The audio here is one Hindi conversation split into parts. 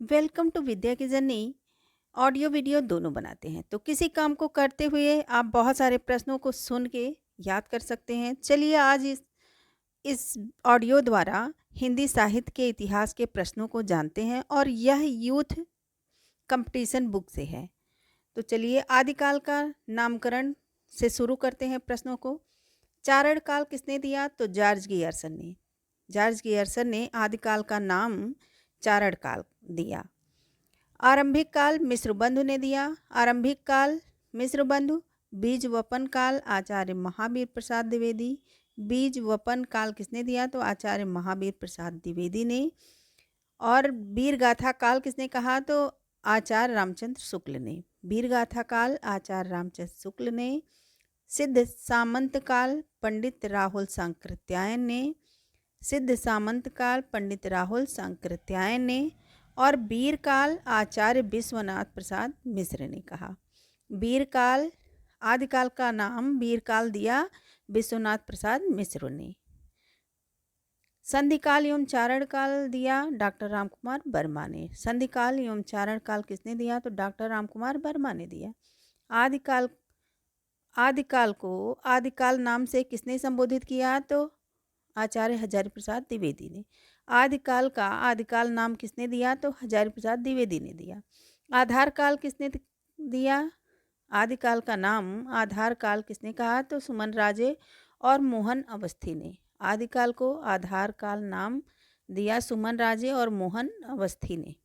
वेलकम टू विद्या की जर्नी। ऑडियो वीडियो दोनों बनाते हैं, तो किसी काम को करते हुए आप बहुत सारे प्रश्नों को सुन के याद कर सकते हैं। चलिए आज इस ऑडियो द्वारा हिंदी साहित्य के इतिहास के प्रश्नों को जानते हैं, और यह यूथ कंपटीशन बुक से है। तो चलिए आदिकाल का नामकरण से शुरू करते हैं प्रश्नों को। चारण काल किसने दिया? तो जॉर्ज गियर्सन ने। जॉर्ज गियर्सन ने आदिकाल का नाम चारण काल दिया। आरंभिक काल मिस्र बंधु ने दिया। आरंभिक काल मिस्र बंधु। बीज वपन काल आचार्य महावीर प्रसाद द्विवेदी। बीज वपन काल किसने दिया? तो आचार्य महावीर प्रसाद द्विवेदी ने। और वीर गाथा काल किसने कहा? तो आचार्य रामचंद्र शुक्ल ने। वीर गाथा काल आचार्य रामचंद्र शुक्ल ने। सिद्ध सामंत काल पंडित राहुल सांकृत्यायन ने। सिद्ध सामंत काल पंडित राहुल सांकृत्यायन ने। और वीरकाल आचार्य विश्वनाथ प्रसाद मिश्र ने कहा। वीरकाल आदिकाल का नाम वीरकाल दिया विश्वनाथ प्रसाद मिश्र ने। संधिकाल एवं चारण काल दिया डॉक्टर रामकुमार वर्मा ने। संधिकाल एवं चारण काल किसने दिया? तो डॉक्टर रामकुमार वर्मा ने दिया। आदिकाल आदिकाल को आदिकाल नाम से किसने संबोधित किया? तो आचार्य हजारी प्रसाद द्विवेदी ने। आदिकाल का आदिकाल नाम किसने दिया? तो हजारी प्रसाद द्विवेदी ने दिया। आधार काल किसने दिया? आदिकाल का नाम आधार काल किसने कहा? तो सुमन राजे और मोहन अवस्थी ने। आदिकाल को आधार काल नाम दिया सुमन राजे और मोहन अवस्थी ने।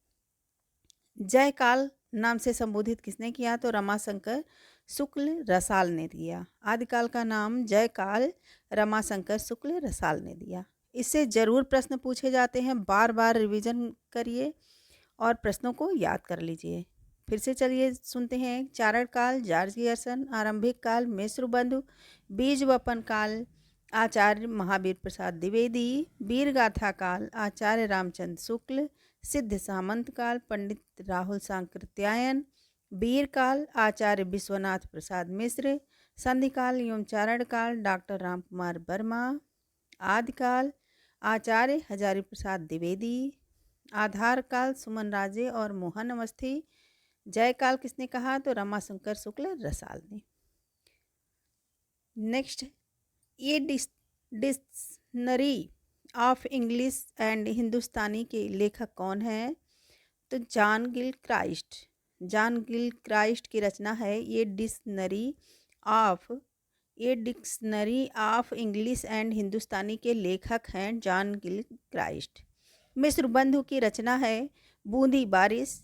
जय काल नाम से संबोधित किसने किया? तो रमाशंकर शुक्ल रसाल ने दिया। आदिकाल का नाम जय काल रमाशंकर शुक्ल रसाल ने दिया। इससे जरूर प्रश्न पूछे जाते हैं, बार बार रिवीजन करिए और प्रश्नों को याद कर लीजिए। फिर से चलिए सुनते हैं। चारण काल जॉर्ज गियर्सन। आरंभिक काल मिस्र बंधु। बीज वपन काल आचार्य महावीर प्रसाद द्विवेदी। वीर गाथा काल आचार्य रामचंद्र शुक्ल। सिद्ध सामंत काल पंडित राहुल सांकृत्यायन। वीर काल आचार्य विश्वनाथ प्रसाद मिश्र। संधिकाल एवं चारण काल डॉक्टर रामकुमार वर्मा। आदिकाल आचार्य हजारी प्रसाद द्विवेदी। आधार काल सुमन राजे और मोहन अवस्थी। जय काल किसने कहा? तो रमाशंकर शुक्ल रसाल ने। नेक्स्ट, ये डिक्शनरी ऑफ इंग्लिश एंड हिंदुस्तानी के लेखक कौन है? तो John Gill Christ. John Gill Christ की रचना है ये डिक्शनरी ऑफ इंग्लिश एंड हिंदुस्तानी के लेखक हैं जॉन गिल क्राइस्ट। मिस्र बंधु की रचना है बूंदी बारिश।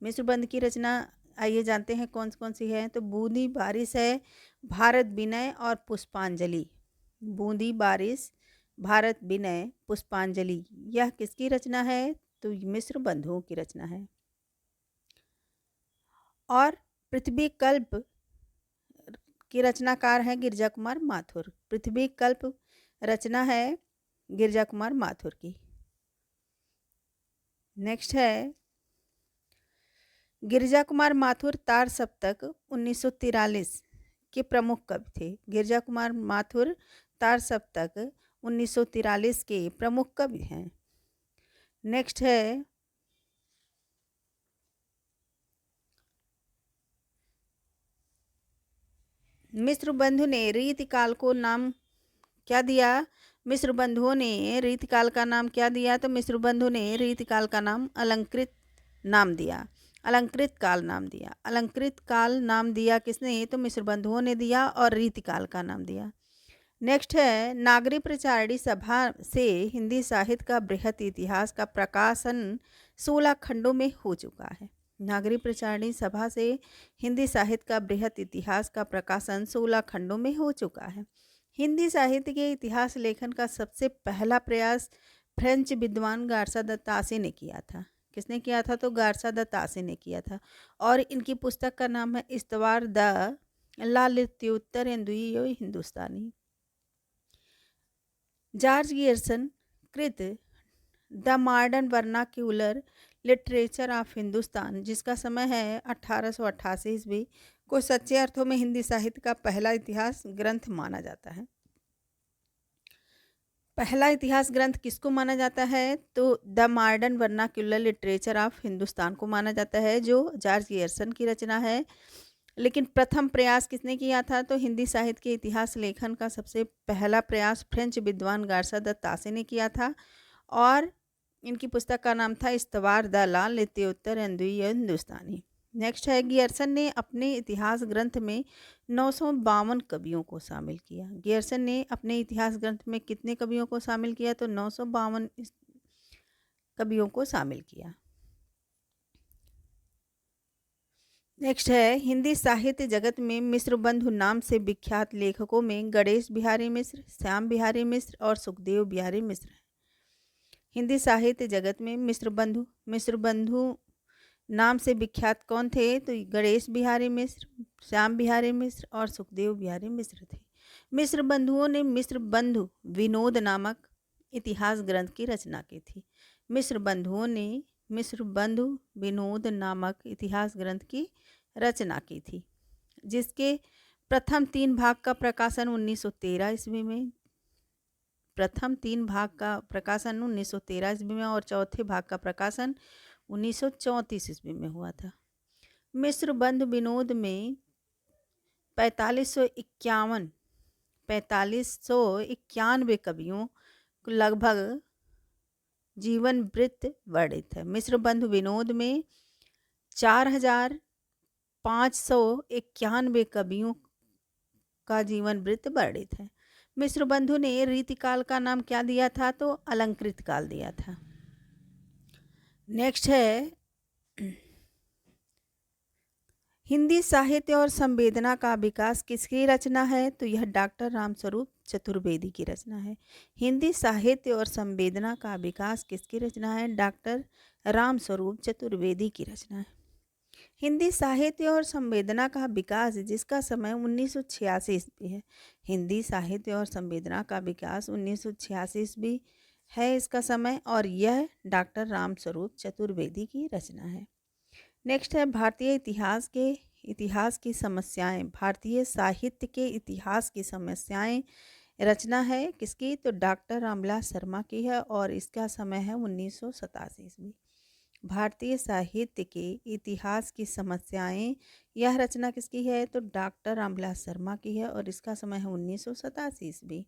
मिस्र बंधु की रचना आइए जानते हैं कौन कौन सी है। तो बूंदी बारिश है, भारत विनय और पुष्पांजलि। बूंदी बारिश, भारत विनय, पुष्पांजलि, यह किसकी रचना है? तो मिस्र बंधुओं की रचना है। और पृथ्वी कल्प की रचनाकार है गिरजा कुमार माथुर। पृथ्वी कल्प रचना है गिरजा कुमार माथुर की। नेक्स्ट है, गिरजा कुमार माथुर तार सप्तक 1943 के प्रमुख कवि थे। गिरजा कुमार माथुर तार सप्तक 1943 के प्रमुख कवि हैं। नेक्स्ट है, मिस्र बंधु ने रीतिकाल को नाम क्या दिया? मिस्र बंधुओं ने रीतिकाल का नाम क्या दिया? तो मिस्र बंधु ने रीतिकाल का नाम अलंकृत नाम दिया। अलंकृत काल नाम दिया। अलंकृत काल नाम दिया किसने? तो मिस्र बंधुओं ने दिया और रीतिकाल का नाम दिया। नेक्स्ट है, नागरी प्रचारणी सभा से हिंदी साहित्य का बृहत इतिहास का प्रकाशन 16 खंडों में हो चुका है। नागरी प्रचारणी सभा से हिंदी साहित्य का बृहत इतिहास का प्रकाशन 16 खंडों में हो चुका है। हिंदी साहित्य के इतिहास लेखन का सबसे पहला प्रयास फ्रेंच विद्वान गार्सा द तासे ने किया था। किसने किया था? तो गार्सा द तासे ने किया था। और इनकी पुस्तक का नाम है इस्तवार द लालित्योत्तरेंद्रीय हिंदुस्तानी। जॉर्ज गियर्सन कृत the modern vernacular literature of Hindustan, जिसका समय है 1888 ईस्वी, को सच्चे अर्थों में हिंदी साहित्य का पहला इतिहास ग्रंथ माना जाता है। पहला इतिहास ग्रंथ किसको माना जाता है? तो the modern vernacular literature of Hindustan को माना जाता है, जो जॉर्ज गियर्सन की रचना है। लेकिन प्रथम प्रयास किसने किया था? तो हिंदी साहित्य के इतिहास लेखन का सबसे पहला प्रयास फ्रेंच विद्वान गार्सा द तासे ने किया था, और इनकी पुस्तक का नाम था इस्तवार द ला लित्योत्तर हिंदुई हिंदुस्तानी। नेक्स्ट है, गियर्सन ने अपने इतिहास ग्रंथ में 952 कवियों को शामिल किया। गियर्सन ने अपने इतिहास ग्रंथ में कितने कवियों को शामिल किया? तो 952 कवियों को शामिल किया। नेक्स्ट है, हिंदी साहित्य जगत में मिश्र बंधु नाम से विख्यात लेखकों में गणेश बिहारी मिश्र, श्याम बिहारी मिश्र और सुखदेव बिहारी मिश्र हैं। हिंदी साहित्य जगत में मिश्र बंधु नाम से विख्यात कौन थे? तो गणेश बिहारी मिश्र, श्याम बिहारी मिश्र और सुखदेव बिहारी मिश्र थे। मिश्र बंधुओं ने मिश्र बंधु विनोद नामक इतिहास ग्रंथ की रचना की थी। मिश्र बंधुओं ने मिश्र बंधु विनोद नामक इतिहास ग्रंथ की रचना की थी, जिसके प्रथम 3 भाग का प्रकाशन 1913 ईस्वी में, प्रथम 3 भाग का प्रकाशन 1913 ईस्वी में और चौथे भाग का प्रकाशन 1934 ईस्वी में हुआ था। मिश्र बंधु विनोद में 4591 कवियों को लगभग जीवन वृत्त वर्णित है। मिश्र बंधु विनोद में 4591 कवियों का जीवन वृत्त वर्णित है। मिश्र बंधु ने रीतिकाल का नाम क्या दिया था? तो अलंकृत काल दिया था। नेक्स्ट है, हिंदी साहित्य और संवेदना का विकास किसकी रचना है? तो यह डॉक्टर रामस्वरूप चतुर्वेदी की रचना है। हिंदी साहित्य और संवेदना का विकास किसकी रचना है? डॉक्टर रामस्वरूप चतुर्वेदी की रचना है। हिंदी साहित्य और संवेदना का विकास, जिसका समय 1986 ईस्वी है। हिंदी साहित्य और संवेदना का विकास 1986 ईस्वी है इसका समय, और यह डॉक्टर रामस्वरूप चतुर्वेदी की रचना है। नेक्स्ट है, भारतीय इतिहास की समस्याएं, भारतीय साहित्य के इतिहास की समस्याएं रचना है किसकी? तो डॉक्टर रामविलास शर्मा की है, और इसका समय है 1987 ईस्वी। भारतीय साहित्य के इतिहास की समस्याएं, यह रचना किसकी है? तो डॉक्टर रामविलास शर्मा की है, और इसका समय है 1987 ईस्वी।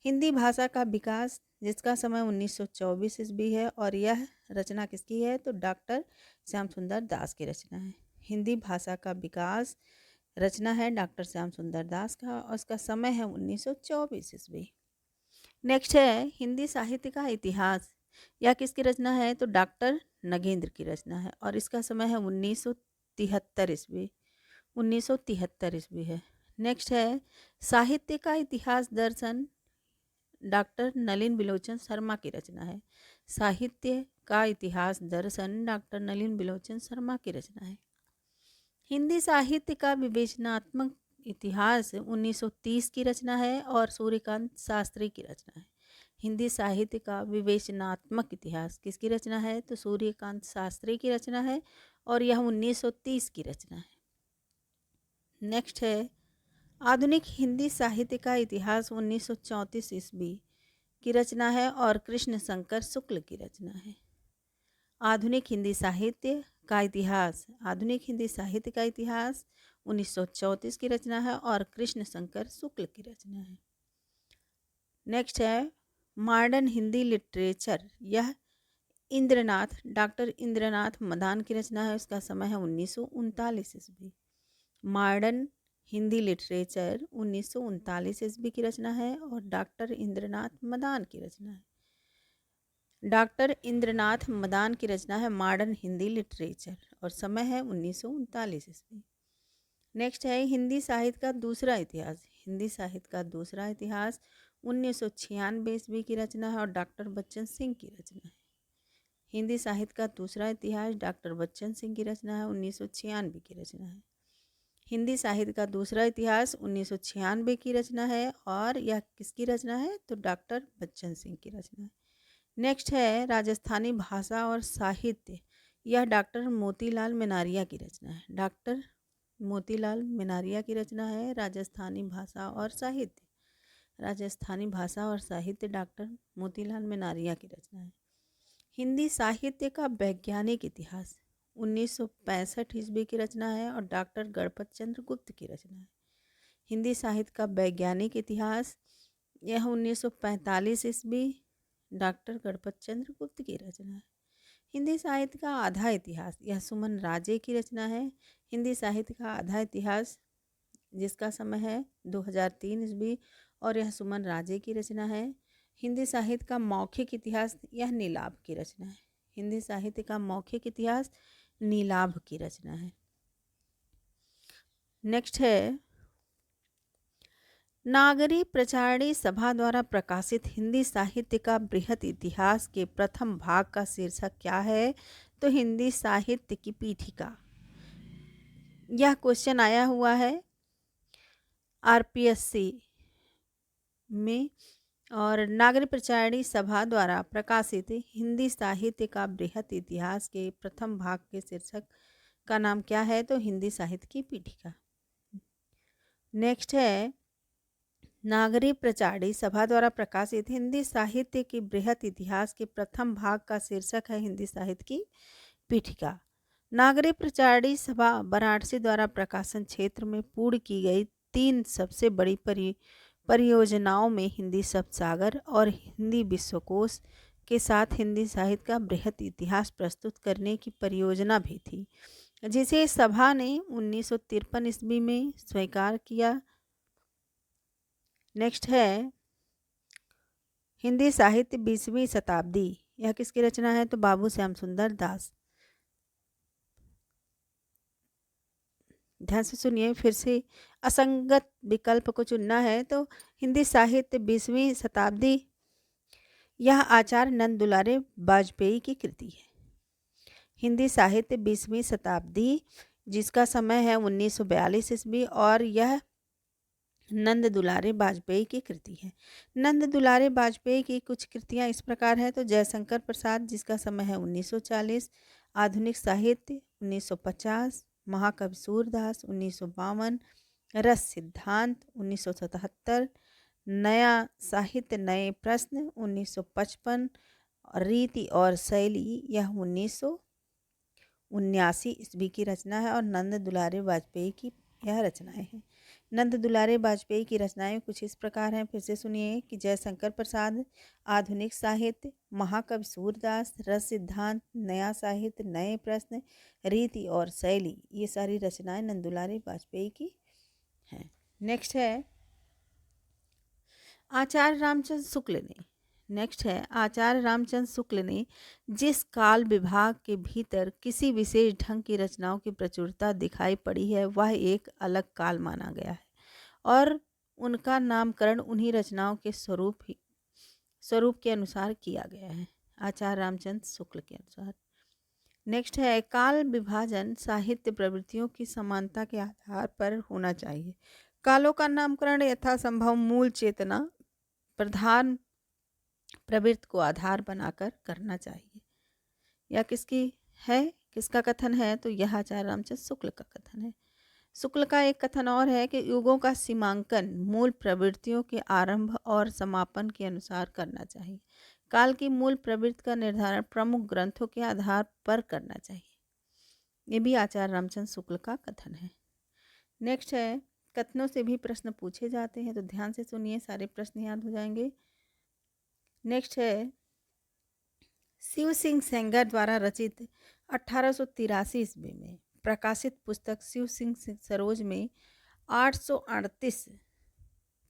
हिंदी भाषा का विकास, जिसका समय 1924 ईस्वी है, और यह रचना किसकी है? तो डॉक्टर श्याम सुंदर दास की रचना है। हिंदी भाषा का विकास रचना है डॉक्टर श्याम सुंदर दास का, और उसका समय है 1924 ईस्वी। नेक्स्ट है, हिंदी साहित्य का इतिहास, यह किसकी रचना है? तो डॉक्टर नगेंद्र की रचना है, और इसका समय है 1973 ईस्वी। 1973 ईस्वी है। नेक्स्ट है, साहित्य का इतिहास दर्शन, डॉक्टर नलिन बिलोचन शर्मा की रचना है। साहित्य का इतिहास दर्शन डॉक्टर नलिन बिलोचन शर्मा की रचना है। हिंदी साहित्य का विवेचनात्मक इतिहास 1930 की रचना है, और सूर्यकांत शास्त्री की रचना है। हिंदी साहित्य का विवेचनात्मक इतिहास किसकी रचना है? तो सूर्यकांत शास्त्री की रचना है, और यह 1930 की रचना है। नेक्स्ट है, आधुनिक हिंदी साहित्य का इतिहास 1934 ईस्वी की रचना है, और कृष्ण शंकर शुक्ल की रचना है। आधुनिक हिंदी साहित्य का इतिहास, आधुनिक हिंदी साहित्य का इतिहास 1934 की रचना है, और कृष्ण शंकर शुक्ल की रचना है। नेक्स्ट है, मॉडर्न हिंदी लिटरेचर, यह डॉक्टर इंद्रनाथ मदान की रचना है। इसका समय है 1939 ईस्वी। मॉडर्न हिंदी लिटरेचर 1939 ईस्वी की रचना है, और डॉक्टर इंद्रनाथ मदान की रचना है। डॉक्टर इंद्रनाथ मदान की रचना है मॉडर्न हिंदी लिटरेचर, और समय है 1939 ईस्वी। नेक्स्ट है, हिंदी साहित्य का दूसरा इतिहास, हिंदी साहित्य का दूसरा इतिहास 1996 ईस्वी की रचना है, और डॉक्टर बच्चन सिंह की रचना है। हिंदी साहित्य का दूसरा इतिहास डॉक्टर बच्चन सिंह की रचना है, 1996 की रचना है। हिंदी साहित्य का दूसरा इतिहास 1996 की रचना है, और यह किसकी रचना है? तो डॉक्टर बच्चन सिंह की रचना है। नेक्स्ट है, राजस्थानी भाषा और साहित्य, यह डॉक्टर मोतीलाल मेनारिया की रचना है। डॉक्टर मोतीलाल मेनारिया की रचना है राजस्थानी भाषा और साहित्य। राजस्थानी भाषा और साहित्य डॉक्टर मोतीलाल मेनारिया की रचना है। हिंदी साहित्य का वैज्ञानिक इतिहास 1965 ईस्वी की रचना है और डॉक्टर गणपत चंद्र गुप्त की रचना है। हिंदी साहित्य का वैज्ञानिक इतिहास यह 1945 ईस्वी डॉक्टर गणपत चंद्र गुप्त की रचना है। हिंदी साहित्य का आधा इतिहास यह सुमन राजे की रचना है। हिंदी साहित्य का आधा इतिहास जिसका समय है 2003 ईस्वी और यह सुमन राजे की रचना है। हिंदी साहित्य का मौखिक इतिहास यह नीलाभ की रचना है। हिंदी साहित्य का मौखिक इतिहास नीलाभ की रचना है। नेक्स्ट है नागरी प्रचारणी सभा द्वारा प्रकाशित हिंदी साहित्य का बृहत इतिहास के प्रथम भाग का शीर्षक क्या है? तो हिंदी साहित्य की पीठिका। यह क्वेश्चन आया हुआ है आरपीएससी में और नागरी प्रचारणी सभा द्वारा प्रकाशित हिंदी साहित्य का बृहत इतिहास के प्रथम भाग के शीर्षक का नाम क्या है? तो हिंदी साहित्य की पीठिका। नेक्स्ट है नागरी प्रचारणी सभा द्वारा प्रकाशित हिंदी साहित्य के बृहत इतिहास के प्रथम भाग का शीर्षक है हिंदी साहित्य की पीठिका। नागरी प्रचारणी सभा वाराणसी द्वारा प्रकाशन क्षेत्र में पूर्ण की गई 3 सबसे बड़ी परियोजनाओं में हिंदी शब्द सागर और हिंदी विश्वकोश के साथ हिंदी साहित्य का बृहत इतिहास प्रस्तुत करने की परियोजना भी थी, जिसे सभा ने 1953 ईस्वी में स्वीकार किया। नेक्स्ट है हिंदी साहित्य 20वीं शताब्दी। यह किसकी रचना है? तो बाबू श्याम सुंदर दास। ध्यान से सुनिए, फिर से असंगत विकल्प को चुनना है। तो हिंदी साहित्य 20वीं शताब्दी यह आचार्य नंद दुलारे वाजपेयी की कृति है। हिंदी साहित्य 20वीं शताब्दी जिसका समय है 1942 ईस्वी और यह नंद दुलारे वाजपेयी की कृति है। नंद दुलारे वाजपेयी की कुछ कृतियां इस प्रकार है। तो जयशंकर प्रसाद जिसका समय है 1940, आधुनिक साहित्य 1950, महाकवि सूरदास 1952, रस सिद्धांत 1977, नया साहित्य नए प्रश्न 1955 और रीति और शैली यह 1979 ईस्वी की रचना है और नंद दुलारे वाजपेयी की यह रचनाएं हैं। नंद दुलारे वाजपेयी की रचनाएं कुछ इस प्रकार हैं, फिर से सुनिए कि जयशंकर प्रसाद, आधुनिक साहित्य, महाकवि सूरदास, रस सिद्धांत, नया साहित्य, नए प्रश्न, रीति और शैली, ये सारी रचनाएं नंद दुलारे वाजपेयी की हैं। नेक्स्ट है आचार्य रामचंद्र शुक्ल ने। नेक्स्ट है आचार्य रामचंद्र शुक्ल ने जिस काल विभाग के भीतर किसी विशेष ढंग की रचनाओं की प्रचुरता दिखाई पड़ी है वह एक अलग काल माना गया है और उनका नामकरण उन्हीं रचनाओं के स्वरूप के अनुसार किया गया है, आचार्य रामचंद्र शुक्ल के अनुसार। नेक्स्ट है काल विभाजन साहित्य प्रवृत्तियों की समानता के आधार पर होना चाहिए। कालों का नामकरण यथासंभव मूल चेतना प्रधान प्रवृत्ति को आधार बनाकर करना चाहिए। यह किसका कथन है? तो यह आचार्य रामचंद्र शुक्ल का कथन है। शुक्ल का एक कथन और है कि युगों का सीमांकन मूल प्रवृत्तियों के आरंभ और समापन के अनुसार करना चाहिए। काल की मूल प्रवृत्ति का निर्धारण प्रमुख ग्रंथों के आधार पर करना चाहिए। ये भी आचार्य रामचंद्र शुक्ल का कथन है। नेक्स्ट है कथनों से भी प्रश्न पूछे जाते हैं, तो ध्यान से सुनिए, सारे प्रश्न याद हो जाएंगे। नेक्स्ट है शिव सिंह सेंगर द्वारा रचित 1883 ईस्वी में प्रकाशित पुस्तक शिव सिंह सरोज में 838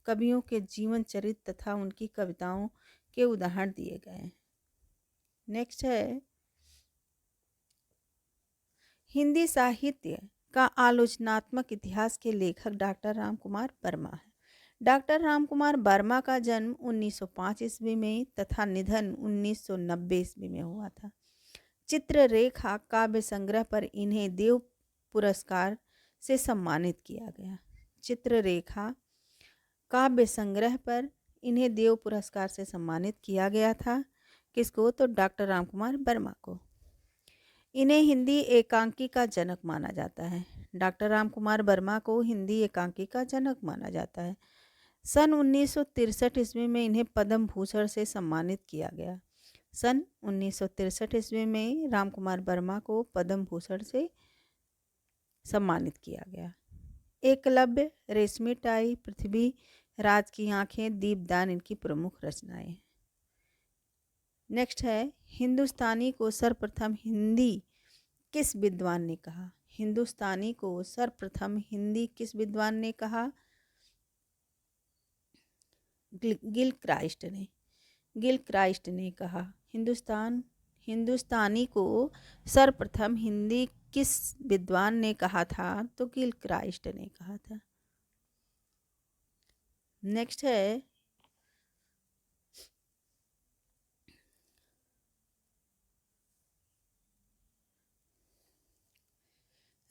कवियों के जीवन चरित्र तथा उनकी कविताओं के उदाहरण दिए गए हैं। नेक्स्ट है हिंदी साहित्य का आलोचनात्मक इतिहास के लेखक डॉक्टर रामकुमार वर्मा है। डॉक्टर रामकुमार वर्मा का जन्म 1905 ईस्वी में तथा निधन 1990 ईस्वी में हुआ था। चित्ररेखा काव्य संग्रह पर इन्हें देव पुरस्कार से सम्मानित किया गया। चित्ररेखा काव्य संग्रह पर इन्हें देव पुरस्कार से सम्मानित किया गया था। किसको? तो डॉक्टर रामकुमार वर्मा को। इन्हें हिंदी एकांकी का जनक माना जाता है। डॉक्टर रामकुमार वर्मा को हिंदी एकांकी का जनक माना जाता है। सन 1963 ईस्वी में इन्हें पद्म भूषण से सम्मानित किया गया। सन 1963 ईस्वी में रामकुमार वर्मा को पद्म भूषण से सम्मानित किया गया। एकलव्य, रेशमी टाई, पृथ्वी राज की आंखें, दीपदान इनकी प्रमुख रचनाएं हैं। नेक्स्ट है, हिंदुस्तानी को सर्वप्रथम हिंदी किस विद्वान ने कहा? हिंदुस्तानी को सर्वप्रथम हिंदी किस विद्वान ने कहा? गिलक्राइस्ट ने। गिलक्राइस्ट ने कहा। हिंदुस्तानी को सर्वप्रथम हिंदी किस विद्वान ने कहा था? तो गिलक्राइस्ट ने कहा था। नेक्स्ट है,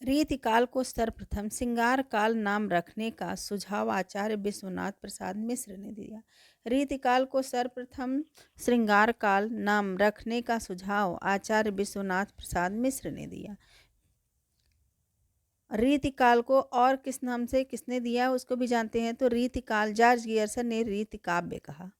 रीतिकाल को सर्वप्रथम श्रृंगार काल नाम रखने का सुझाव आचार्य विश्वनाथ प्रसाद मिश्र ने दिया। रीतिकाल को सर्वप्रथम श्रृंगार काल नाम रखने का सुझाव आचार्य विश्वनाथ प्रसाद मिश्र ने दिया। रीतिकाल को और किस नाम से किसने दिया उसको भी जानते हैं। तो रीतिकाल जॉर्ज गियर्सन ने रीतिकाव्य कहा।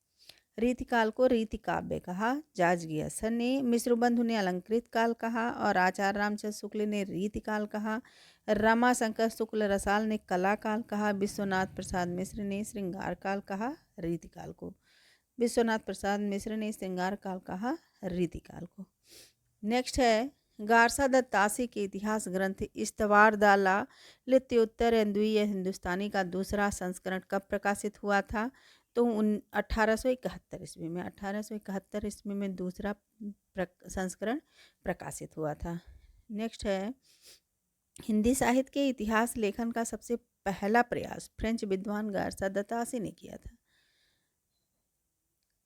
रीतिकाल को रीतिकाव्य कहा जॉर्ज गियर्सन ने। मिश्रबंधु ने अलंकृत काल कहा और आचार्य रामचंद्र शुक्ल ने रीतिकाल कहा। रमाशंकर शुक्ल रसाल ने कला काल कहा। विश्वनाथ प्रसाद मिश्र ने श्रृंगार काल कहा रीतिकाल को। विश्वनाथ प्रसाद मिश्र ने श्रृंगार काल कहा रीतिकाल को। नेक्स्ट है, गारसा दत्तासी के इतिहास ग्रंथ इस्तवारदाला लित्योत्तर द्वितीय हिंदुस्तानी का दूसरा संस्करण कब प्रकाशित हुआ था? तो 1871 ईस्वी में। 1871 ईस्वी में दूसरा संस्करण प्रकाशित हुआ था। नेक्स्ट है, हिंदी साहित्य के इतिहास लेखन का सबसे पहला प्रयास फ्रेंच विद्वान गारसा दत्तासी ने किया था।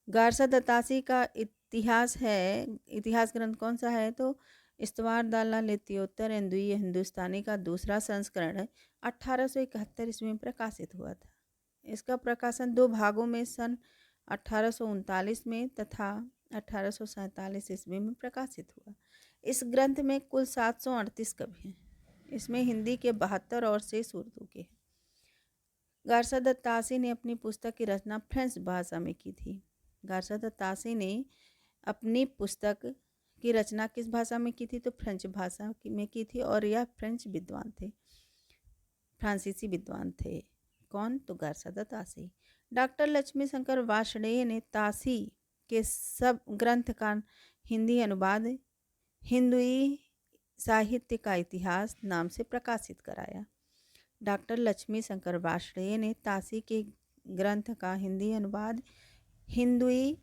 गारसा दत्तासी का इतिहास ग्रंथ कौन सा है? तो इस्तवारदाला लित्योत्तर द्वितीय हिंदुस्तानी का दूसरा संस्करण 1871 ईस्वी में प्रकाशित हुआ था। इसका प्रकाशन 2 भागों में सन 1839 में तथा 1847 ईस्वी में प्रकाशित हुआ। इस ग्रंथ में कुल 738 कवि हैं। इसमें हिंदी के 72 और शेष उर्दू के हैं। गारसा दत्तासी ने अपनी पुस्तक की रचना फ्रेंच भाषा में की थी। गारसा दत्तासी ने अपनी पुस्तक की रचना किस भाषा में की थी? तो फ्रेंच भाषा में की थी और यह फ्रेंच विद्वान थे, फ्रांसीसी विद्वान थे। कौन? तो गारसा दत्तासी। डॉक्टर लक्ष्मी शंकर वार्ष्णेय ने तासी के सब ग्रंथ का हिंदी अनुवाद हिंदुई साहित्य का इतिहास नाम से प्रकाशित कराया। डॉक्टर लक्ष्मी शंकर वार्ष्णेय ने तासी के ग्रंथ का हिंदी अनुवाद हिंदुई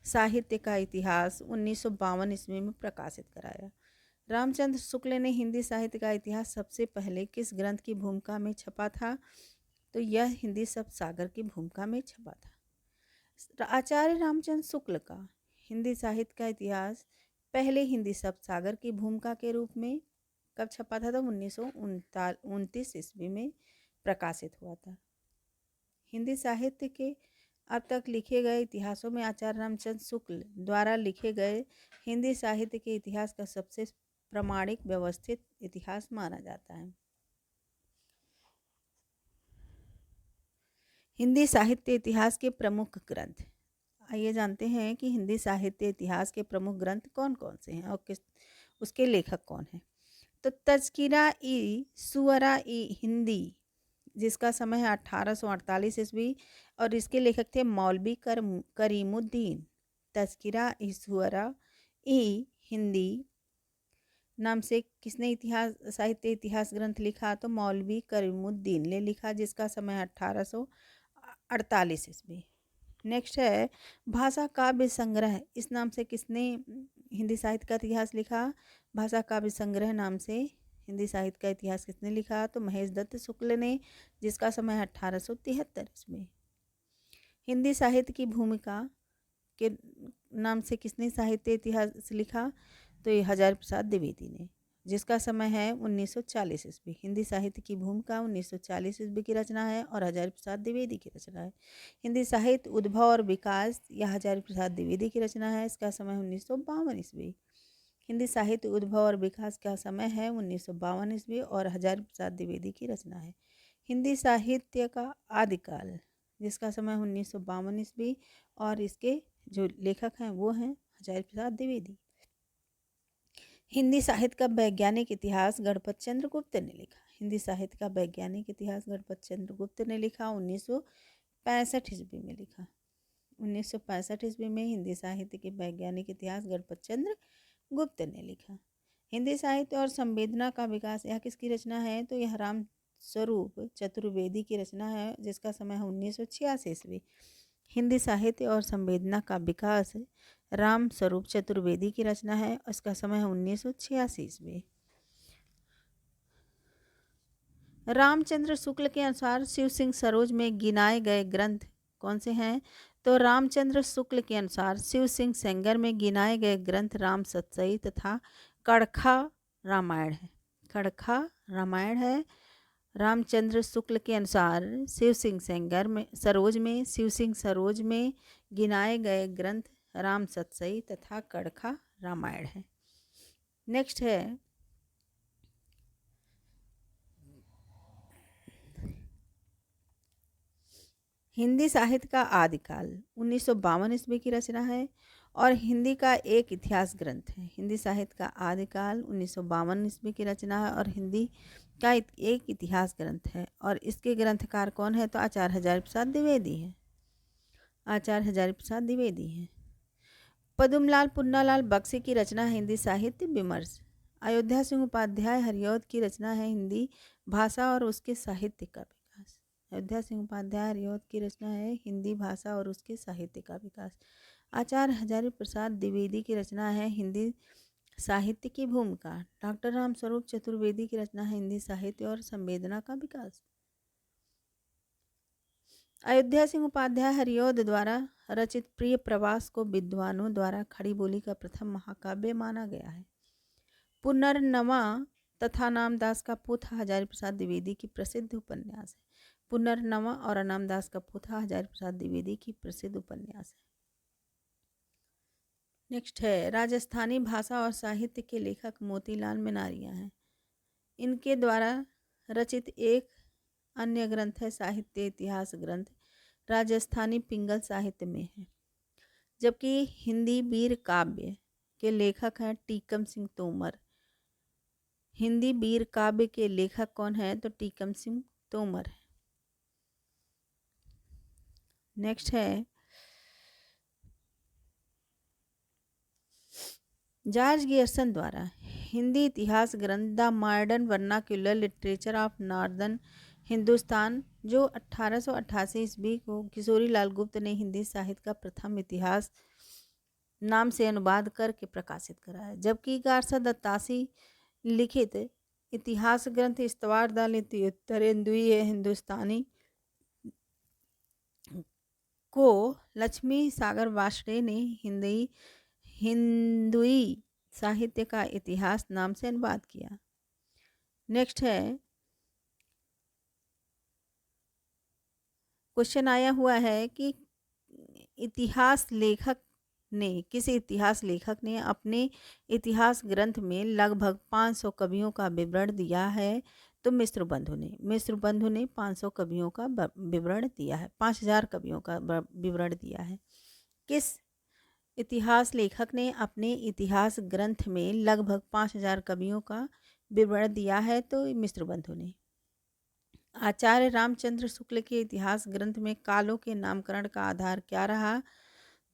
साहित्य का इतिहास 1952 ईस्वी में प्रकाशित कराया। रामचंद्र शुक्ल ने हिंदी साहित्य का इतिहास सबसे पहले किस ग्रंथ की भूमिका में छपा था? तो यह हिंदी शब्द सागर की भूमिका में छपा था। आचार्य रामचंद्र शुक्ल का हिंदी साहित्य का इतिहास पहले हिंदी शब्द सागर की भूमिका के रूप में कब छपा था? तो 1929 ईस्वी में प्रकाशित हुआ था। हिंदी साहित्य के अब तक लिखे गए इतिहासों में आचार्य रामचंद्र शुक्ल द्वारा लिखे गए हिंदी साहित्य के इतिहास का सबसे प्रामाणिक व्यवस्थित इतिहास माना जाता है। हिंदी साहित्य इतिहास के प्रमुख ग्रंथ। आइए जानते हैं कि हिंदी साहित्य इतिहास के प्रमुख ग्रंथ कौन कौन से हैं और उसके लेखक कौन हैं। तो तज़किरा ई सुअरा ई हिंदी, जिसका समय है 1848 ईस्वी और इसके लेखक थे मौलवी करीमुद्दीन। तज़किरा ई सुअरा ई हिंदी नाम से किसने साहित्य इतिहास ग्रंथ लिखा? तो मौलवी करीमुद्दीन ने लिखा, जिसका समय 1848 ईस्वी। नेक्स्ट है, भाषा काव्य संग्रह, इस नाम से किसने हिंदी साहित्य का इतिहास लिखा? भाषा काव्य संग्रह नाम से हिंदी साहित्य का इतिहास किसने लिखा? तो महेश दत्त शुक्ल ने, जिसका समय 1873 ईस्वी। हिंदी साहित्य की भूमिका के नाम से किसने साहित्य इतिहास लिखा? तो ये हजारी प्रसाद द्विवेदी ने, जिसका समय है 1940 ईस्वी। हिंदी साहित्य की भूमिका 1940 ईस्वी की रचना है और हजारी प्रसाद द्विवेदी की रचना है। हिंदी साहित्य उद्भव और विकास, यह हजारी प्रसाद द्विवेदी की रचना है, इसका समय 1952 ईस्वी। हिंदी साहित्य उद्भव और विकास का समय है 1952 ईस्वी और हजारी प्रसाद द्विवेदी की रचना है। हिंदी साहित्य का आदिकाल, जिसका समय 1952 ईस्वी, और इसके जो लेखक हैं वो हैं हजारी प्रसाद द्विवेदी। हिंदी साहित्य का वैज्ञानिक इतिहास गणपत चंद्र गुप्त ने लिखा। हिंदी साहित्य का वैज्ञानिक इतिहास गणपत चंद्र गुप्त ने लिखा, 1965 ईस्वी में लिखा। 1965 ईस्वी में हिंदी साहित्य के वैज्ञानिक इतिहास गणपत चंद्र गुप्त ने लिखा। हिंदी साहित्य और संवेदना का विकास, यह किसकी रचना है? तो यह राम स्वरूप चतुर्वेदी की रचना है, जिसका समय है 1986 ईस्वी। हिंदी साहित्य और संवेदना का विकास राम स्वरूप चतुर्वेदी की रचना है, उसका समय है 1986 ईस्वी। रामचंद्र शुक्ल के अनुसार शिव सिंह सरोज में गिनाए गए ग्रंथ कौन से हैं? तो रामचंद्र शुक्ल के अनुसार शिव सिंह सेंगर में गिनाए गए ग्रंथ राम सतसई तथा कड़खा रामायण है। कड़खा रामायण है। रामचंद्र शुक्ल के अनुसार शिव सिंह सेंगर में शिव सिंह सरोज में गिनाए गए ग्रंथ राम सतसई तथा कड़खा रामायण है। नेक्स्ट है हिंदी साहित्य का आदिकाल, 1952 ईस्वी की रचना है और हिंदी का एक इतिहास ग्रंथ है। हिंदी साहित्य का आदिकाल 1952 ईस्वी की रचना है और हिंदी का एक इतिहास ग्रंथ है, और इसके ग्रंथकार कौन है? तो आचार्य हजारी प्रसाद द्विवेदी है। आचार्य हजारी प्रसाद द्विवेदी हैं। पद्मलाल पुन्नालाल बख्शी की रचना है हिंदी साहित्य विमर्श। अयोध्या सिंह उपाध्याय हरिऔध की रचना है हिंदी भाषा और उसके साहित्य का विकास। अयोध्या सिंह उपाध्याय हरिऔध की रचना है हिंदी भाषा और उसके साहित्य का विकास। आचार्य हजारी प्रसाद द्विवेदी की रचना है हिंदी साहित्य की भूमिका। डॉक्टर रामस्वरूप चतुर्वेदी की रचना है हिंदी साहित्य और संवेदना का विकास। अयोध्या सिंह उपाध्याय हरिऔध द्वारा रचित प्रिय प्रवास को विद्वानों द्वारा खड़ी बोली का प्रथम महाकाव्य माना गया है। पुनर्नवा तथा नामदास का पोथा हजारी प्रसाद द्विवेदी की प्रसिद्ध उपन्यास है। पुनर्नवा और अनामदास का पोथा हजारी प्रसाद द्विवेदी की प्रसिद्ध उपन्यास है। नेक्स्ट है राजस्थानी भाषा और साहित्य के लेखक मोतीलाल मनारिया हैं। इनके द्वारा रचित एक अन्य ग्रंथ है साहित्य इतिहास ग्रंथ राजस्थानी पिंगल साहित्य में है। जबकि हिंदी वीर काव्य के लेखक हैं टीकम सिंह तोमर। हिंदी वीर काव्य के लेखक कौन है? तो टीकम सिंह तोमर है। नेक्स्ट है जॉर्ज गियर्सन द्वारा हिंदी इतिहास ग्रंथ the modern vernacular literature of northern Hindustan, जो 1888 ईस्वी को किशोरी लाल गुप्त ने हिंदी साहित्य का प्रथम इतिहास नाम से अनुवाद करके प्रकाशित करा है। जबकि गारसा दत्तासी लिखित इतिहास ग्रंथ इस्तवार द लित्योत्तरेंद्रीय हिंदुस्तानी को लक्ष्मी सागर वार्ष्णेय ने हिंदुई साहित्य का इतिहास नाम से अनुवाद किया। नेक्स्ट है क्वेश्चन आया हुआ है कि किसी इतिहास लेखक ने अपने इतिहास ग्रंथ में लगभग 500 कवियों का विवरण दिया है। तो मिश्र बंधु ने 500 कवियों का विवरण दिया है, 5000 कवियों का विवरण दिया है। किस इतिहास लेखक ने अपने इतिहास ग्रंथ में लगभग 5000 कवियों का विवरण दिया है? तो मिश्र बंधु ने। आचार्य रामचंद्र शुक्ल के इतिहास ग्रंथ में कालों के नामकरण का आधार क्या रहा?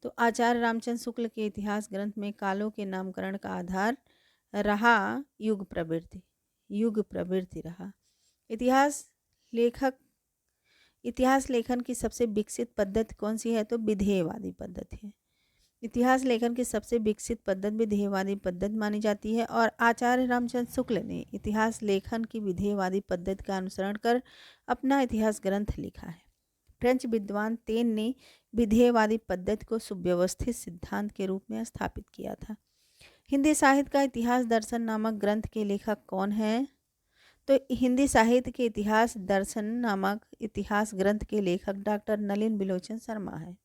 तो आचार्य रामचंद्र शुक्ल के इतिहास ग्रंथ में कालों के नामकरण का आधार रहा युग प्रवृत्ति रहा। इतिहास लेखन की सबसे विकसित पद्धति कौन सी है? तो विधेयवादी पद्धति है। इतिहास लेखन की सबसे विकसित पद्धति विधेयवादी पद्धति मानी जाती है और आचार्य रामचंद्र शुक्ल ने इतिहास लेखन की विधेयवादी पद्धति का अनुसरण कर अपना इतिहास ग्रंथ लिखा है। फ्रेंच विद्वान तेन ने विधेयवादी पद्धति को सुव्यवस्थित सिद्धांत के रूप में स्थापित किया था। हिंदी साहित्य का इतिहास दर्शन नामक ग्रंथ के लेखक कौन है? तो हिंदी साहित्य के इतिहास दर्शन नामक इतिहास ग्रंथ के लेखक डॉक्टर नलिन बिलोचन शर्मा है।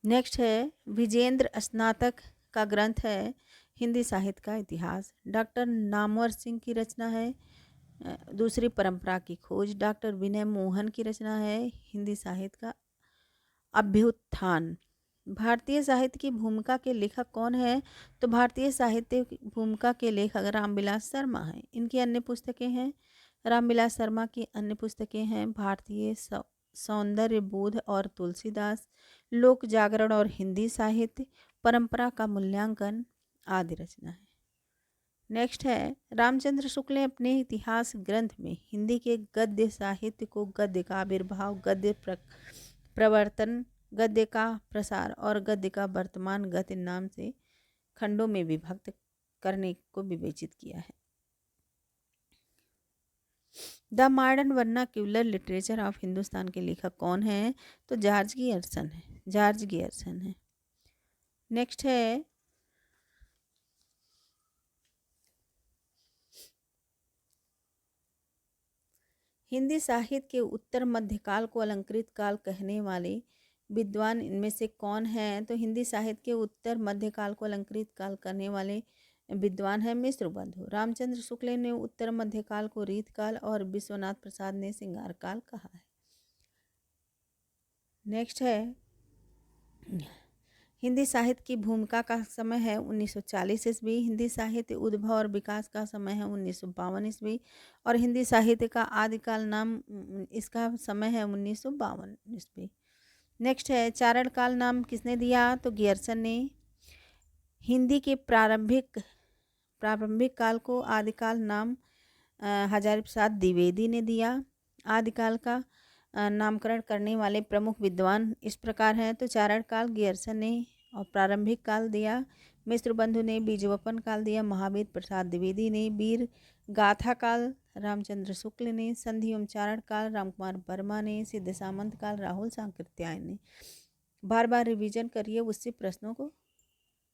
नेक्स्ट है विजेंद्र स्नातक का ग्रंथ है हिंदी साहित्य का इतिहास। डॉक्टर नामवर सिंह की रचना है दूसरी परंपरा की खोज। डॉक्टर विनय मोहन की रचना है हिंदी साहित्य का अभ्युत्थान। भारतीय साहित्य की भूमिका के लेखक कौन है? तो भारतीय साहित्य की भूमिका के लेखक रामविलास शर्मा हैं। इनकी अन्य पुस्तकें हैं, रामविलास शर्मा की अन्य पुस्तकें हैं भारतीय सौंदर्य बोध और तुलसीदास, लोक जागरण और हिंदी साहित्य, परंपरा का मूल्यांकन आदि रचना है। नेक्स्ट है, रामचंद्र शुक्ल ने अपने इतिहास ग्रंथ में हिंदी के गद्य साहित्य को गद्य का आविर्भाव, गद्य प्रवर्तन, गद्य का प्रसार और गद्य का वर्तमान गति नाम से खंडों में विभक्त करने को विवेचित किया है। The modern vernacular literature of Hindustan के लेखक कौन हैं? तो जॉर्ज गियर्सन है, जॉर्ज गियर्सन है। नेक्स्ट है, हिंदी साहित्य के उत्तर मध्यकाल को अलंकृत काल कहने वाले विद्वान इनमें से कौन हैं? तो हिंदी साहित्य के उत्तर मध्यकाल को अलंकृत काल करने वाले विद्वान है मिश्र बंधु। रामचंद्र शुक्ल ने उत्तर मध्यकाल को रीतकाल और विश्वनाथ प्रसाद ने श्रृंगार काल कहा है। नेक्स्ट है, हिंदी साहित्य की भूमिका का समय है 1940 ईस्वी। हिंदी साहित्य उद्भव और विकास का समय है 1952 ईस्वी। और हिंदी साहित्य का आदिकाल नाम इसका समय है 1952 ईस्वी। नेक्स्ट है, चारण काल नाम किसने दिया? तो गियर्सन ने। हिंदी के प्रारंभिक काल को आदिकाल नाम हजारी प्रसाद द्विवेदी ने दिया। आदिकाल का नामकरण करने वाले प्रमुख विद्वान इस प्रकार हैं। तो चारण काल गियर्सन ने और प्रारंभिक काल दिया मिश्र बंधु ने, बीजवपन काल दिया महावीर प्रसाद द्विवेदी ने, वीर गाथा काल रामचंद्र शुक्ल ने, संधि एवं चारण काल रामकुमार वर्मा ने, सिद्ध सामंत काल राहुल सांकृत्यायन ने। बार बार रिवीजन करिए, उससे प्रश्नों को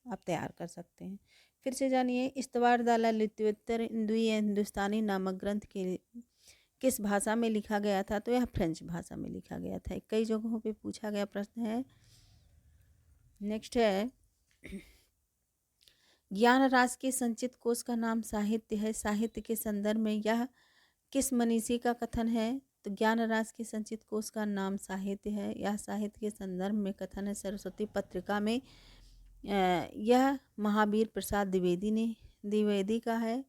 आप तैयार कर सकते हैं। फिर से जानिए, इस्तवार दाला लित्योत्तर इंदुई हिंदुस्तानी नामक ग्रंथ के किस भाषा में लिखा गया था? तो यह फ्रेंच भाषा में लिखा गया था। कई जगहों पे पूछा गया प्रश्न है। नेक्स्ट है, ज्ञान रास के संचित कोश का नाम साहित्य है। साहित्य के संदर्भ में यह किस मनीषी का कथन है? तो ज्ञान रास के संचित कोश का नाम साहित्य है। यह साहित्य के संदर्भ में कथन है। सरस्वती पत्रिका में यह महावीर प्रसाद द्विवेदी का है।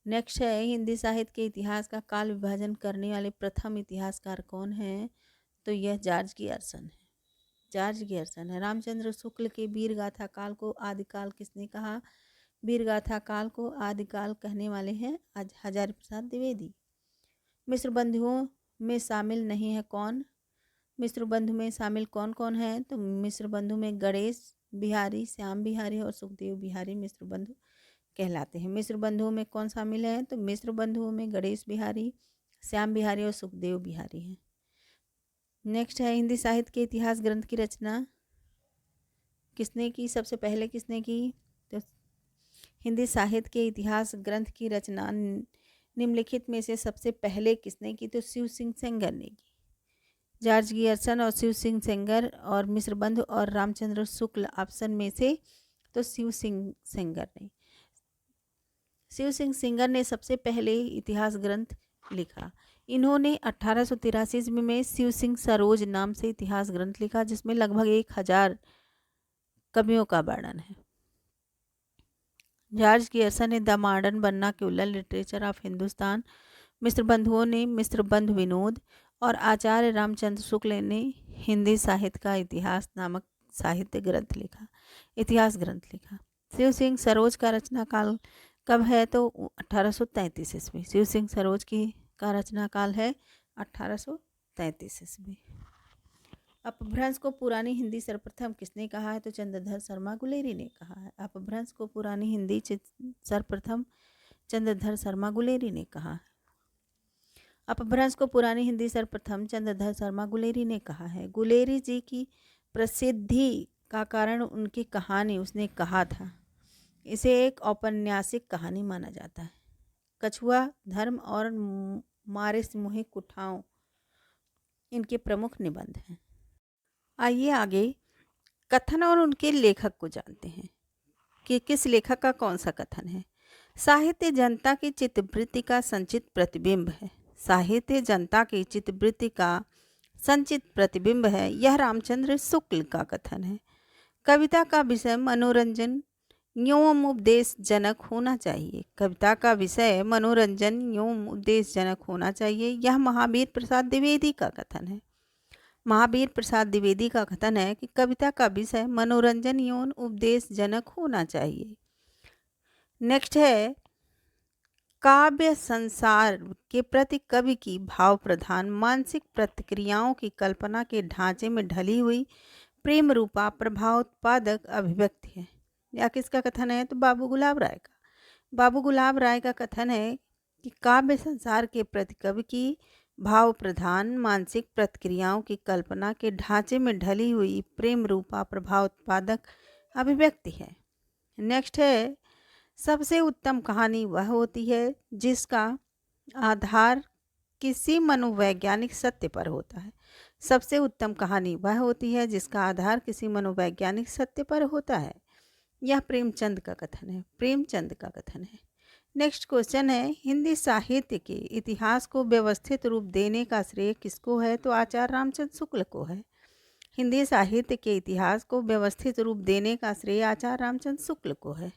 नेक्स्ट है, हिंदी साहित्य के इतिहास का काल विभाजन करने वाले प्रथम इतिहासकार कौन है? तो यह जॉर्ज गियर्सन है, जॉर्ज गियर्सन है। रामचंद्र शुक्ल के वीर गाथा काल को आदिकाल किसने कहा? वीर गाथा काल को आदिकाल कहने वाले हैं हजारी प्रसाद द्विवेदी। मिश्र बंधुओं में शामिल नहीं है कौन? मिश्र बंधु में शामिल कौन कौन है? तो मिश्र बंधु में गणेश बिहारी, श्याम बिहारी और सुखदेव बिहारी मिश्र बंधु कहलाते हैं। मिश्र बंधुओं में कौन शामिल है? तो मिश्र बंधुओं में गणेश बिहारी, श्याम बिहारी और सुखदेव बिहारी हैं। नेक्स्ट है, हिंदी साहित्य के इतिहास ग्रंथ की रचना किसने की? सबसे पहले किसने की? तो हिंदी साहित्य के इतिहास ग्रंथ की रचना निम्नलिखित में से सबसे पहले किसने की? तो शिव सिंह सेंगर ने की। जॉर्ज गियर्सन और शिव सिंह सेंगर और मिश्र बंधु और रामचंद्र शुक्ल ऑप्शन में से, तो शिव सिंह सेंगर ने। शिव सिंह सेंगर ने सबसे पहले इतिहास ग्रंथ लिखा। इन्होंने 1883 ईस्वी में शिव सिंह सरोज नाम से इतिहास ग्रंथ लिखा, जिसमें लगभग 1000 कवियों का वर्णन है। जॉर्ज गियर्सन ने the modern vernacular literature of Hindustan, Mishra बंधुओं ने मिश्र बंधु विनोद और आचार्य रामचंद्र शुक्ल ने हिंदी साहित्य का इतिहास नामक साहित्य ग्रंथ लिखा, इतिहास ग्रंथ लिखा। शिव सिंह सरोज का रचना काल कब है? तो 1833 ईस्वी। शिव सिंह सरोज का रचना काल है 1833 ईस्वी। अपभ्रंश को पुरानी हिंदी सर्वप्रथम किसने कहा है? तो चंद्रधर शर्मा गुलेरी ने कहा है। अपभ्रंश को पुरानी हिंदी सर्वप्रथम चंद्रधर शर्मा गुलेरी ने कहा है। अपभ्रंश को पुरानी हिंदी सर्वप्रथम चंद्रधर शर्मा गुलेरी ने कहा है। गुलेरी जी की प्रसिद्धि का कारण उनकी कहानी, उसने कहा था इसे एक औपन्यासिक कहानी माना जाता है। कछुआ, धर्म और मारे सिमुही कुठाओं इनके प्रमुख निबंध हैं। आइए आगे कथन और उनके लेखक को जानते हैं कि किस लेखक का कौन सा कथन है। साहित्य जनता की चित्तवृत्ति का संचित प्रतिबिंब है। साहित्य जनता की चित्तवृत्ति का संचित प्रतिबिंब है, यह रामचंद्र शुक्ल का कथन है। कविता का विषय मनोरंजन एवं उपदेश जनक होना चाहिए। कविता का विषय मनोरंजन एवं उपदेश जनक होना चाहिए, यह महावीर प्रसाद द्विवेदी का कथन है। महावीर प्रसाद द्विवेदी का कथन है कि कविता का विषय मनोरंजन एवं उपदेश जनक होना चाहिए। नेक्स्ट है, काव्य संसार के प्रति कवि की भाव प्रधान मानसिक प्रतिक्रियाओं की कल्पना के ढांचे में ढली हुई प्रेम रूपा प्रभावोत्पादक अभिव्यक्ति है। यह किसका कथन है? तो बाबू गुलाब राय का। बाबू गुलाब राय का कथन है कि काव्य संसार के प्रति कवि की भाव प्रधान मानसिक प्रतिक्रियाओं की कल्पना के ढांचे में ढली हुई प्रेम रूपा प्रभावोत्पादक अभिव्यक्ति है। नेक्स्ट है, सबसे उत्तम कहानी वह होती है जिसका आधार किसी मनोवैज्ञानिक सत्य पर होता है। सबसे उत्तम कहानी वह होती है जिसका आधार किसी मनोवैज्ञानिक सत्य पर होता है। यह प्रेमचंद का कथन है। प्रेमचंद का कथन है। नेक्स्ट क्वेश्चन है, हिंदी साहित्य के इतिहास को व्यवस्थित रूप देने का श्रेय किसको है? तो आचार्य रामचंद्र शुक्ल को है। हिंदी साहित्य के इतिहास को व्यवस्थित रूप देने का श्रेय आचार्य रामचंद्र शुक्ल को है।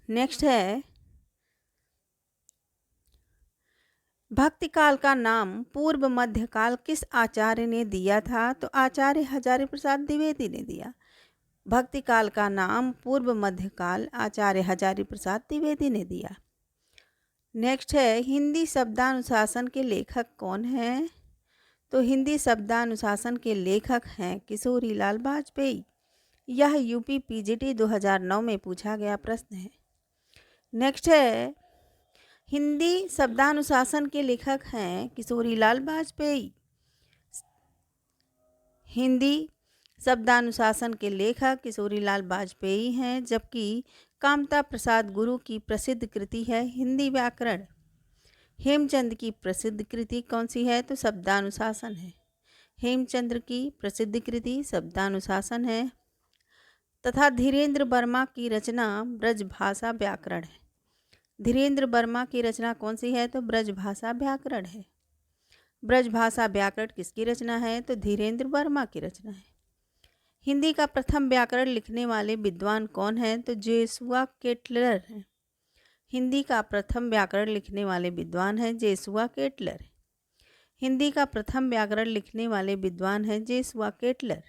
नेक्स्ट है, भक्तिकाल का नाम पूर्व मध्यकाल किस आचार्य ने दिया था? तो आचार्य हजारी प्रसाद द्विवेदी ने दिया। भक्तिकाल का नाम पूर्व मध्यकाल आचार्य हजारी प्रसाद द्विवेदी ने दिया। नेक्स्ट है, हिंदी शब्दानुशासन के लेखक कौन हैं? तो हिंदी शब्दानुशासन के लेखक हैं किशोरी लाल वाजपेयी। यह यूपी पीजीटी 2009 में पूछा गया प्रश्न है। नेक्स्ट है, हिंदी शब्दानुशासन के लेखक हैं किशोरी लाल वाजपेयी। हिंदी शब्दानुशासन के लेखक किशोरी लाल वाजपेयी हैं, जबकि कामता प्रसाद गुरु की प्रसिद्ध कृति है हिंदी व्याकरण। हेमचंद की प्रसिद्ध कृति कौन सी है? तो शब्दानुशासन है। हेमचंद्र की प्रसिद्ध कृति शब्दानुशासन है। तथा धीरेन्द्र वर्मा की रचना ब्रजभाषा व्याकरण है। धीरेन्द्र वर्मा की रचना कौन सी है? तो ब्रजभाषा व्याकरण है। ब्रजभाषा व्याकरण किसकी रचना है? तो धीरेन्द्र वर्मा की रचना है। हिंदी का प्रथम व्याकरण लिखने वाले विद्वान कौन हैं? तो जोशुआ केटलर हैं। हिंदी का प्रथम व्याकरण लिखने वाले विद्वान हैं जोशुआ केटलर। हिंदी का प्रथम व्याकरण लिखने वाले विद्वान हैं जोशुआ केटलर।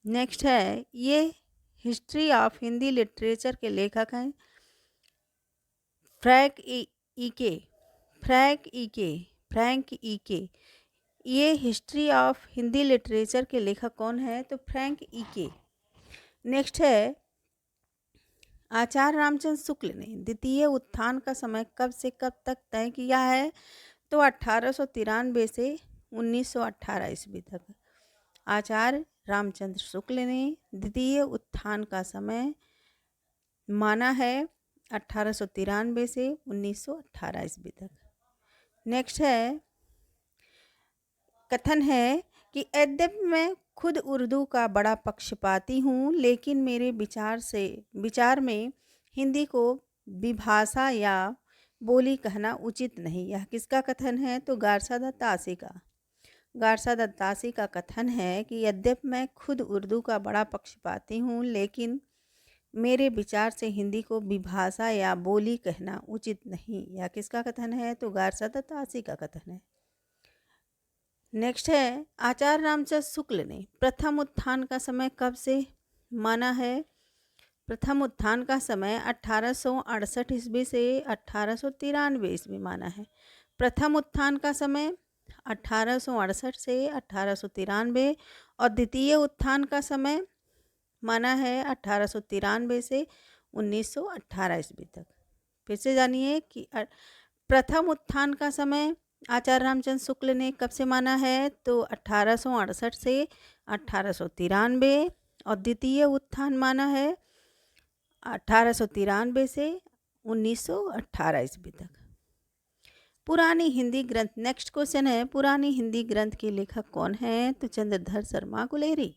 नेक्स्ट है, ये हिस्ट्री ऑफ हिंदी लिटरेचर के लेखक हैं फ्रैंक ईके। ये हिस्ट्री ऑफ हिंदी लिटरेचर के लेखक कौन है? तो फ्रैंक ईके। नेक्स्ट है, आचार्य रामचंद्र शुक्ल ने द्वितीय उत्थान का समय कब से कब तक तय किया है? तो 1893 से 1918 ईस्वी तक। आचार्य रामचंद्र शुक्ल ने द्वितीय उत्थान का समय माना है 1893 से 1918 ईस्वी तक। नेक्स्ट है, कथन है कि यद्यपि मैं खुद उर्दू का बड़ा पक्षपाती हूँ, लेकिन मेरे विचार में हिंदी को विभाषा या बोली कहना उचित नहीं। यह किसका कथन है? तो गारसा दत्त आसी का। गारसा दत्त आसी का कथन है कि यद्यपि मैं खुद उर्दू का बड़ा पक्षपाती हूँ, लेकिन मेरे विचार से हिंदी को विभाषा या बोली कहना उचित नहीं। यह किसका कथन है? तो गारसा दत्त आसी का कथन है। नेक्स्ट है, आचार्य रामचंद्र शुक्ल ने प्रथम उत्थान का समय कब से माना है? प्रथम उत्थान का समय 1868 ईस्वी से 1893 ईस्वी माना है। प्रथम उत्थान का समय 1868 से 1893 और द्वितीय उत्थान का समय माना है 1893 से 1918 ईस्वी तक। फिर से जानिए कि प्रथम उत्थान का समय आचार्य रामचंद्र शुक्ल ने कब से माना है? तो 1868 से 1893 और द्वितीय उत्थान माना है 1893 से 1918 ईस्वी तक। पुरानी हिंदी ग्रंथ। नेक्स्ट क्वेश्चन है, पुरानी हिंदी ग्रंथ के लेखक कौन हैं? तो चंद्रधर शर्मा गुलेरी।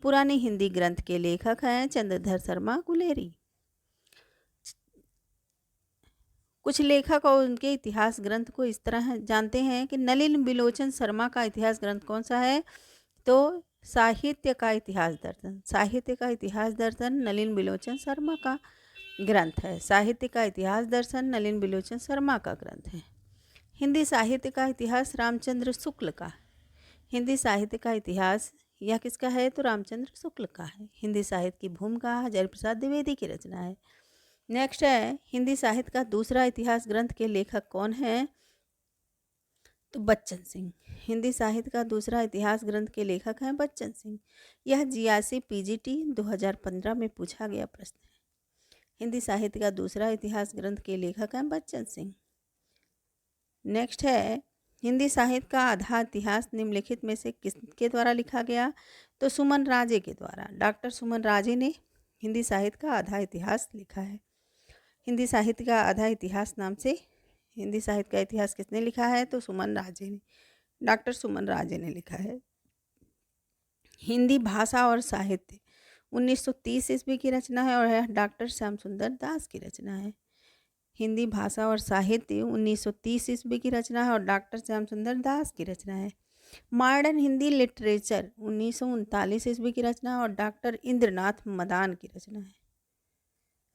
पुरानी हिंदी ग्रंथ के लेखक हैं चंद्रधर शर्मा गुलेरी। कुछ लेखक और उनके इतिहास ग्रंथ को इस तरह जानते हैं कि नलिन बिलोचन शर्मा का इतिहास ग्रंथ कौन सा है, तो साहित्य का इतिहास दर्शन। साहित्य का इतिहास दर्शन नलिन बिलोचन शर्मा का ग्रंथ है। साहित्य का इतिहास दर्शन नलिन बिलोचन शर्मा का ग्रंथ है। हिंदी साहित्य का इतिहास रामचंद्र शुक्ल का। हिंदी साहित्य का इतिहास यह किसका है, तो रामचंद्र शुक्ल का है। हिंदी साहित्य की भूमिका हजारी प्रसाद द्विवेदी की रचना है। नेक्स्ट है, हिंदी साहित्य का दूसरा इतिहास ग्रंथ के लेखक कौन है, तो बच्चन सिंह। हिंदी साहित्य का दूसरा इतिहास ग्रंथ के लेखक हैं बच्चन सिंह। यह जीआरसी पीजीटी 2015 में पूछा गया प्रश्न है। हिंदी साहित्य का दूसरा इतिहास ग्रंथ के लेखक हैं बच्चन सिंह। नेक्स्ट है, हिंदी साहित्य का आधा इतिहास निम्नलिखित में से किसके द्वारा लिखा गया, तो सुमन राजे के द्वारा। डॉक्टर सुमन राजे ने हिंदी साहित्य का आधा इतिहास लिखा है। हिंदी साहित्य का आधा इतिहास नाम से हिंदी साहित्य का इतिहास किसने लिखा है, तो सुमन राजे ने, डॉक्टर सुमन राजे ने लिखा है। हिंदी भाषा और साहित्य 1930 ईस्वी की रचना है और यह डॉक्टर श्याम सुंदर दास की रचना है। हिंदी भाषा और साहित्य 1930 ईस्वी की रचना है और डॉक्टर श्याम सुंदर दास की रचना है। मॉडर्न हिंदी लिटरेचर 1939 ईस्वी की रचना है और डॉक्टर इंद्रनाथ मदान की रचना है।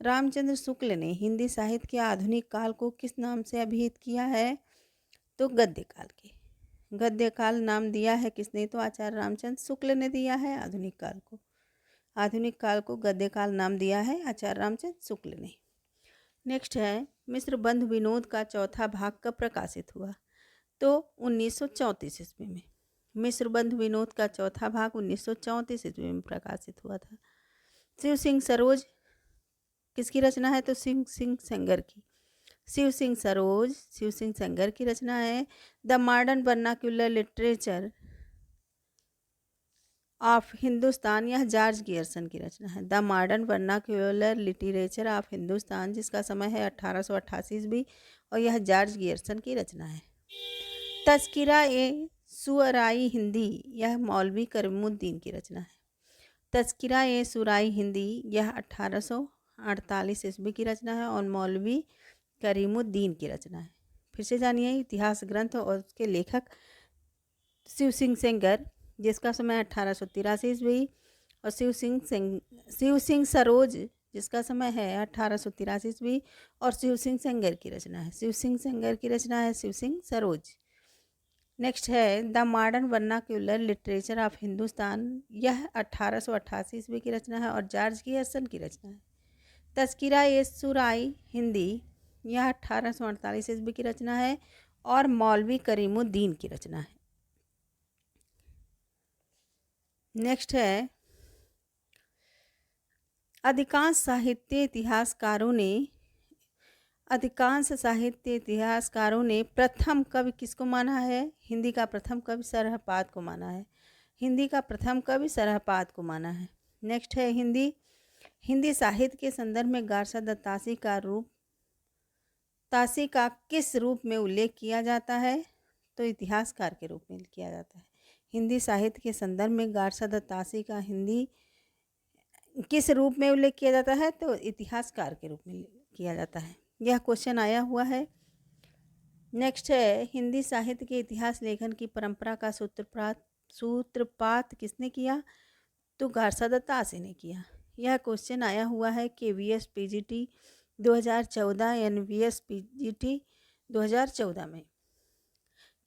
रामचंद्र शुक्ल ने हिंदी साहित्य के आधुनिक काल को किस नाम से अभिहित किया है, तो गद्य काल के। गद्य काल नाम दिया है किसने, तो आचार्य रामचंद्र शुक्ल ने दिया है आधुनिक काल को। आधुनिक काल को गद्य काल नाम दिया है आचार्य रामचंद्र शुक्ल ने। नेक्स्ट है, मिश्र बंधु विनोद का चौथा भाग कब प्रकाशित हुआ, तो 1934 ईस्वी में। मिश्र बंधु विनोद का चौथा भाग 1934 ईस्वी में प्रकाशित हुआ था। शिव सिंह सरोज किसकी रचना है, तो शिव सिंह सेंगर की। शिव सिंह सरोज शिव सिंह सेंगर की रचना है। The modern vernacular literature of Hindustan, यह जॉर्ज गियर्सन की रचना है। The modern vernacular literature of Hindustan, जिसका समय है 1888 ईस्वी और यह जॉर्ज गियर्सन की रचना है। तज़किरा ए सुअराई हिंदी, यह मौलवी करीमुद्दीन की रचना है। तज़किरा ए सुराई हिंदी, यह 1848 ईस्वी की रचना है और मौलवी करीमुद्दीन की रचना है। फिर से जानिए इतिहास ग्रंथ और उसके लेखक। शिव सिंह सेंगर, जिसका समय 1883 ईस्वी और शिव सिंह सरोज, जिसका समय है 1883 ईस्वी और शिव सिंह सेंगर की रचना है। शिव सिंह सेंगर की रचना है शिव सिंह सरोज। नेक्स्ट है, the modern vernacular literature of Hindustan, यह 1888 ईस्वी की रचना है और जॉर्ज गियर्सन की रचना है। तज़किरा ए सुराई हिंदी, यह 1848 ईस्वी की रचना है और मौलवी करीमुद्दीन की रचना है। नेक्स्ट है, अधिकांश साहित्य इतिहासकारों ने प्रथम कवि किसको माना है, हिंदी का प्रथम कवि सरहपाद को माना है। हिंदी का प्रथम कवि सरहपाद को माना है। नेक्स्ट है, हिंदी साहित्य के संदर्भ में गारसा दत्तासी का किस रूप में उल्लेख किया जाता है, तो इतिहासकार के रूप में किया जाता है। हिंदी साहित्य के संदर्भ में गारसा दत्तासी का हिंदी किस रूप में उल्लेख किया जाता है, तो इतिहासकार के रूप में किया जाता है। यह क्वेश्चन आया हुआ है। नेक्स्ट है, हिंदी साहित्य के इतिहास लेखन की परंपरा का सूत्रपात किसने किया, तो गारसा दत्तासी ने किया। यह क्वेश्चन आया हुआ है KVS PGT 2014 NVS PGT 2014 में,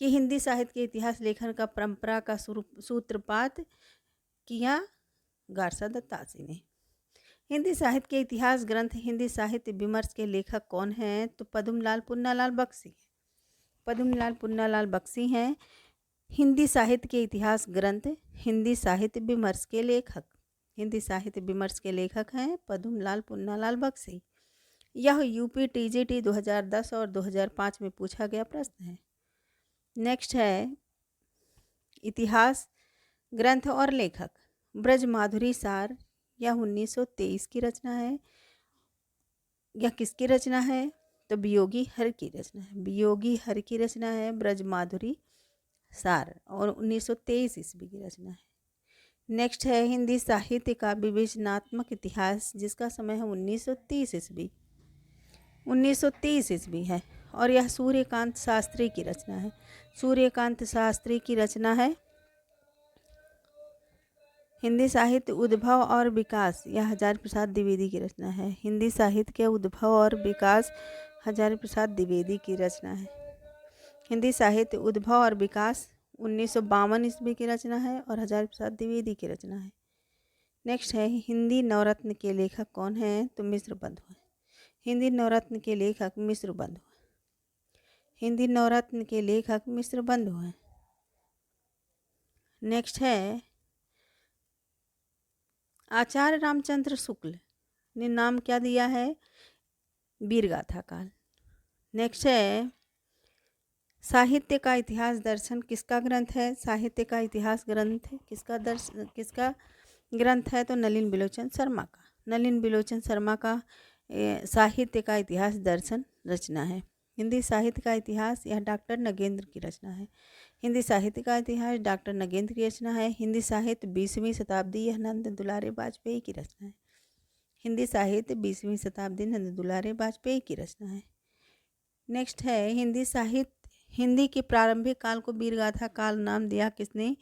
कि हिंदी साहित्य के इतिहास लेखन का परंपरा का सूत्रपात किया गारसा दत्तासी ने। हिंदी साहित्य के इतिहास ग्रंथ हिंदी साहित्य विमर्श के लेखक कौन हैं, तो पद्मलाल पुन्नालाल बख्शी। पद्मलाल पुन्नालाल बख्शी हैं हिंदी साहित्य के इतिहास ग्रंथ हिंदी साहित्य विमर्श के लेखक। हिंदी साहित्य विमर्श के लेखक हैं पद्मलाल पुन्नालाल बख्शी। यह UP TGT 2010 और 2005 में पूछा गया प्रश्न है। नेक्स्ट है, इतिहास ग्रंथ और लेखक। ब्रजमाधुरी सार, यह 1923 की रचना है। यह किसकी रचना है, तो वियोगी हर की रचना है। वियोगी हर की रचना है ब्रजमाधुरी सार और 1923 ईस्वी की रचना है। नेक्स्ट है, हिंदी साहित्य का विवेचनात्मक इतिहास, जिसका समय है 1930 ईस्वी। 1930 ईस्वी है और यह सूर्यकांत शास्त्री की रचना है। सूर्यकांत शास्त्री की रचना है। हिंदी साहित्य उद्भव और विकास, यह हजारी प्रसाद द्विवेदी की रचना है। हिंदी साहित्य के उद्भव और विकास हजारी प्रसाद द्विवेदी की रचना है। हिंदी साहित्य उद्भव और विकास 1952 ईस्वी की रचना है और हजारी प्रसाद द्विवेदी की रचना है। नेक्स्ट है, हिंदी नवरत्न के लेखक कौन हैं? तो मिश्र बंधु हैं। हिंदी नवरत्न के लेखक मिश्र बंधु हैं। हिंदी नवरत्न के लेखक मिश्र बंधु हैं। नेक्स्ट है, आचार्य रामचंद्र शुक्ल ने नाम क्या दिया है? वीरगाथा काल। नेक्स्ट है, साहित्य का इतिहास दर्शन किसका ग्रंथ है? साहित्य का इतिहास ग्रंथ किसका ग्रंथ है? तो नलिन बिलोचन शर्मा का। नलिन बिलोचन शर्मा का साहित्य का इतिहास दर्शन रचना है। हिंदी साहित्य का इतिहास, यह डॉक्टर नगेंद्र की रचना है। हिंदी साहित्य का इतिहास डॉक्टर नगेंद्र की रचना है। हिंदी साहित्य 20वीं शताब्दी, यह नंद दुलारे वाजपेयी की रचना है। हिंदी साहित्य 20वीं शताब्दी नंद दुलारे वाजपेयी की रचना है। नेक्स्ट है, हिंदी साहित्य, हिंदी के प्रारंभिक काल को वीरगाथा काल नाम दिया किसने?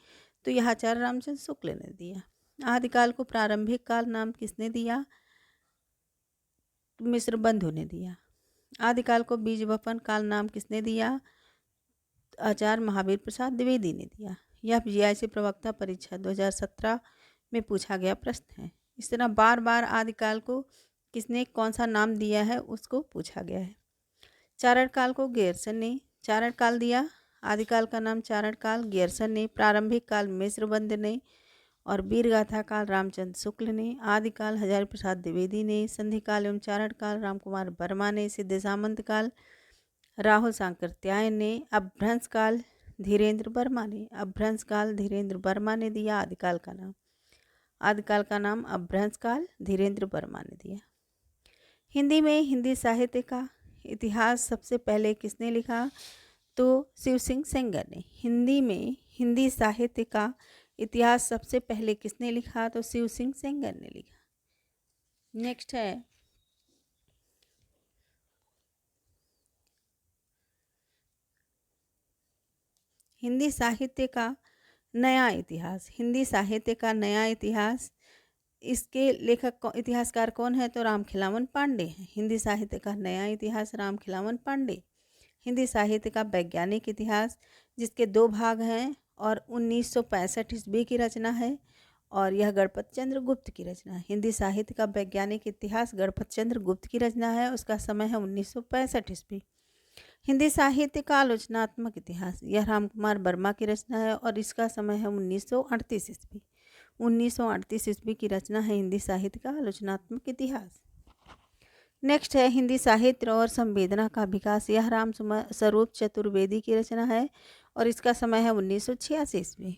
तो यह आचार्य रामचंद्र शुक्ल ने दिया। आदिकाल को प्रारंभिक काल नाम किसने दिया? मिश्र बंधु ने दिया। आदिकाल को बीज वपन काल नाम किसने दिया? आचार्य महावीर प्रसाद द्विवेदी ने दिया। यह जीआईसी प्रवक्ता परीक्षा 2017 में पूछा गया प्रश्न है। इस तरह बार बार आदिकाल को किसने कौन सा नाम दिया है उसको पूछा गया है। चारण काल को गेरसन ने चारण काल दिया। आदिकाल का नाम चारण काल गेरसन ने, प्रारंभिक काल मिश्रबंध ने और वीरगाथा काल रामचंद्र शुक्ल ने। आदिकाल हजारी प्रसाद द्विवेदी ने। संधि काल एवं चारण काल रामकुमार वर्मा ने। सिद्ध सामंत काल राहुल सांकृत्यायन ने। अभ्रंश काल धीरेन्द्र वर्मा ने। अभ्रंश काल धीरेन्द्र वर्मा ने दिया आदिकाल का नाम। आदिकाल का नाम अभ्रंश काल धीरेन्द्र वर्मा ने दिया। हिंदी में हिंदी साहित्य का इतिहास सबसे पहले किसने लिखा? तो शिव सिंह सेंगर ने। हिंदी में हिंदी साहित्य का इतिहास सबसे पहले किसने लिखा? तो शिव सिंह सेंगर ने लिखा। नेक्स्ट है, हिंदी साहित्य का नया इतिहास। हिंदी साहित्य का नया इतिहास, इसके लेखक इतिहासकार कौन है? तो रामखिलावन पांडे हैं। हिंदी साहित्य का नया इतिहास रामखिलावन पांडे। हिंदी साहित्य का वैज्ञानिक इतिहास, जिसके 2 भाग हैं और 1965 ईस्वी की रचना है और यह गणपत चंद्र गुप्त की रचना है। हिंदी साहित्य का वैज्ञानिक इतिहास गणपत चंद्र गुप्त की रचना है, उसका समय है 1965 ईस्वी। हिंदी साहित्य का आलोचनात्मक इतिहास, यह रामकुमार वर्मा की रचना है और इसका समय है 1938 ईस्वी। 1938 ईस्वी की रचना है हिंदी साहित्य का आलोचनात्मक इतिहास। नेक्स्ट है, हिंदी साहित्य और संवेदना का विकास, यह राम स्वरूप चतुर्वेदी की रचना है और इसका समय है 1986 ईस्वी।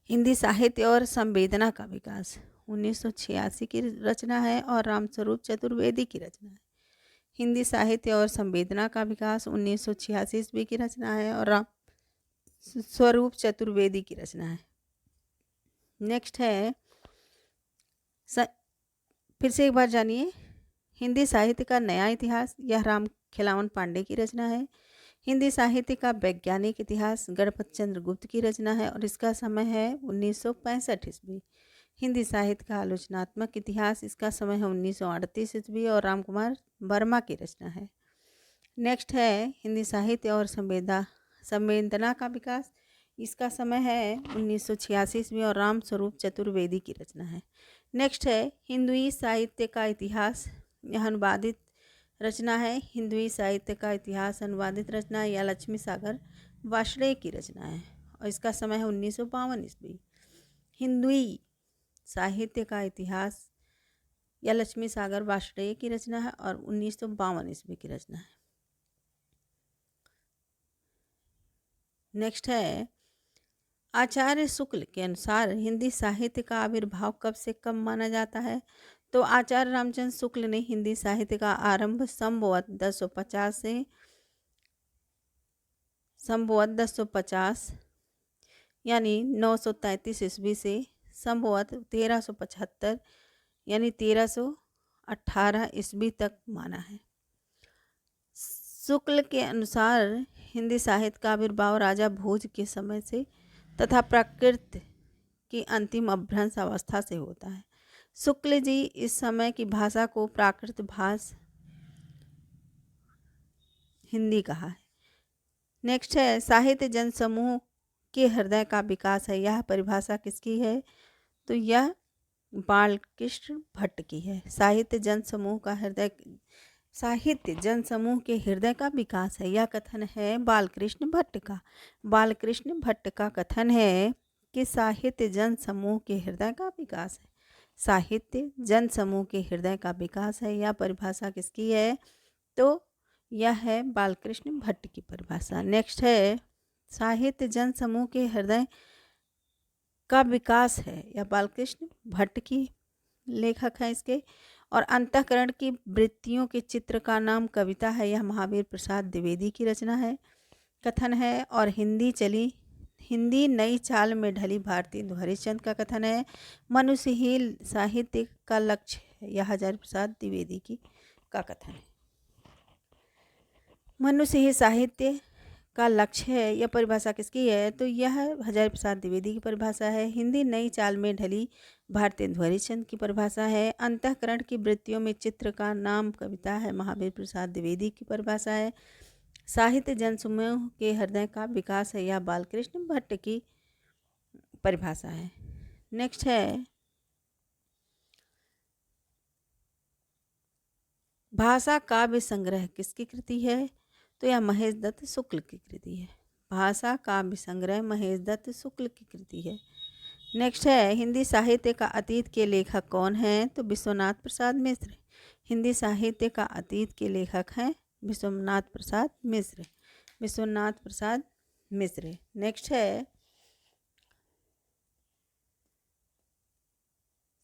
हिंदी साहित्य और संवेदना का विकास 1986 की रचना है और राम स्वरूप चतुर्वेदी की रचना है। हिंदी साहित्य और संवेदना का विकास 1986 ईस्वी की रचना है और राम स्वरूप चतुर्वेदी की रचना है। नेक्स्ट है, फिर से एक बार जानिए, हिंदी साहित्य का नया इतिहास, यह रामखिलावन पांडे की रचना है। हिंदी साहित्य का वैज्ञानिक इतिहास गणपत चंद्र गुप्त की रचना है और इसका समय है 1965 ईस्वी। हिंदी साहित्य का आलोचनात्मक इतिहास, इसका समय है 1938 ईस्वी और रामकुमार वर्मा की रचना है। नेक्स्ट है, हिंदी साहित्य और संवेदना का विकास, इसका समय है 1986 ईस्वी और राम स्वरूप चतुर्वेदी की रचना है। नेक्स्ट है, हिंदुई साहित्य का इतिहास, यह अनुवादित रचना है। हिंदुई साहित्य का इतिहास अनुवादित रचना या लक्ष्मी सागर वार्ष्णेय की रचना है और इसका समय है 1952 ईस्वी। हिंदुई साहित्य का इतिहास या लक्ष्मी सागर वार्ष्णेय की रचना है और 1952 ईस्वी की रचना है। नेक्स्ट है, आचार्य शुक्ल के अनुसार हिंदी साहित्य का आविर्भाव कब से कब माना जाता है? तो आचार्य रामचंद्र शुक्ल ने हिंदी साहित्य का आरंभ संभवत 1050 यानी 933 ईस्वी से संभवत 1375 यानी 1300 18 ईस्वी तक माना है। शुक्ल के अनुसार हिंदी साहित्य का आविर्भाव राजा भोज के समय से तथा प्राकृत की अंतिम अभ्रंश अवस्था से होता है। शुक्ल जी इस समय की भाषा को प्राकृत भाषा हिंदी कहा है। नेक्स्ट है साहित्य जन समूह के हृदय का विकास है। यह परिभाषा किसकी है? तो यह बालकृष्ण भट्ट की है। साहित्य जन समूह के हृदय का विकास है, यह कथन है बालकृष्ण भट्ट का। बालकृष्ण भट्ट का कथन है कि साहित्य जन समूह के हृदय का विकास है। साहित्य जन समूह के हृदय का विकास है, यह परिभाषा किसकी है? तो यह है बालकृष्ण भट्ट की परिभाषा। नेक्स्ट है साहित्य जन समूह के हृदय का विकास है, यह बालकृष्ण भट्ट की लेखक है इसके। और अंतःकरण की वृत्तियों के चित्र का नाम कविता है, यह महावीर प्रसाद द्विवेदी की रचना है, कथन है। और हिंदी नई चाल में ढली भारती हरिश्चंद्र का कथन है। मनुष्य ही साहित्य का लक्ष्य है, यह हजारी प्रसाद द्विवेदी की का कथन है। मनुष्य ही साहित्य का लक्ष्य है, यह परिभाषा किसकी है? तो यह हजारी प्रसाद द्विवेदी की परिभाषा है। हिंदी नई चाल में ढली भारतेंदु हरिश्चंद्र की परिभाषा है। अंतःकरण की वृत्तियों में चित्र का नाम कविता है, महावीर प्रसाद द्विवेदी की परिभाषा है। साहित्य जनसमूह के हृदय का विकास है, यह बालकृष्ण भट्ट की परिभाषा है। नेक्स्ट है भाषा काव्य संग्रह किसकी कृति है? तो यह महेश दत्त शुक्ल की कृति है। भाषा काव्य संग्रह महेश दत्त शुक्ल की कृति है। नेक्स्ट है हिंदी साहित्य का अतीत के लेखक कौन हैं? तो विश्वनाथ प्रसाद मिश्र। हिंदी साहित्य का अतीत के लेखक हैं विश्वनाथ प्रसाद मिश्र। विश्वनाथ प्रसाद मिश्र। नेक्स्ट है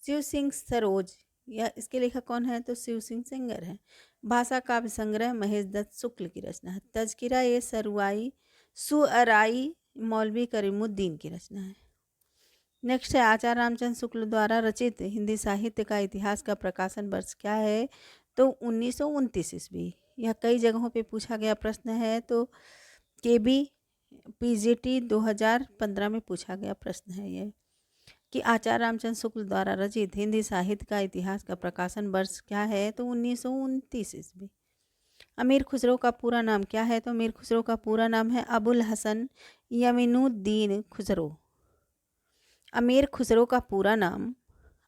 शिव सिंह सरोज, यह इसके लेखक कौन है? तो शिव सिंह सेंगर है। भाषा काव्य संग्रह महेश दत्त शुक्ल की रचना है। तज़किरा ए सुअराई मौलवी करीमुद्दीन की रचना है। नेक्स्ट है आचार्य रामचंद्र शुक्ल द्वारा रचित हिंदी साहित्य का इतिहास का प्रकाशन वर्ष क्या है? तो 1929 ईस्वी। यह कई जगहों पे पूछा गया प्रश्न है, तो KB PGT 2015 में पूछा गया प्रश्न है ये कि आचार्य रामचंद्र शुक्ल द्वारा रचित हिंदी साहित्य का इतिहास का प्रकाशन वर्ष क्या है? तो 1929 ईस्वी। अमीर खुसरो का पूरा नाम क्या है? तो अमीर खुसरो का पूरा नाम है अबुल हसन यमीनुद्दीन खुसरो। अमीर खुसरो का पूरा नाम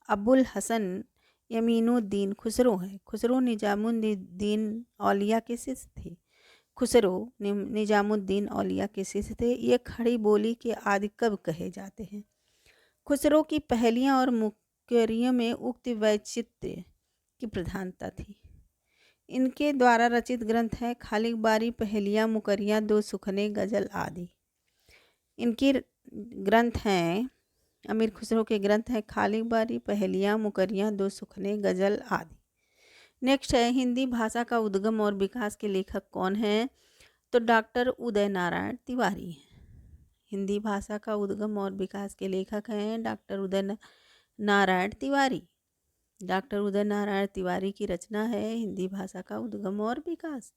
अबुल हसन यमीनुद्दीन खुसरो है। खुसरो निजामुद्दीन औलिया के शिष्य थे। खुसरो निजामुद्दीन औलिया के शिष्य थे। ये खड़ी बोली के आदि कवि कहे जाते हैं। खुसरो की पहेलियाँ और मुक्करियों में उक्त वैचित्र्य की प्रधानता थी। इनके द्वारा रचित ग्रंथ है खालिक बारी, पहेलियाँ, मुकरियाँ, दो सुखने, गजल आदि। इनकी ग्रंथ हैं अमीर खुसरो के ग्रंथ हैं खालिक बारी, पहेलियाँ, मुकरियाँ, दो सुखने, गजल आदि। नेक्स्ट है हिंदी भाषा का उद्गम और विकास के लेखक कौन हैं? तो डॉक्टर उदय नारायण तिवारी हैं। हिंदी भाषा का उद्गम और विकास के लेखक हैं डॉक्टर उदय नारायण तिवारी। डॉक्टर उदय नारायण तिवारी की रचना है हिंदी भाषा का उद्गम और विकास।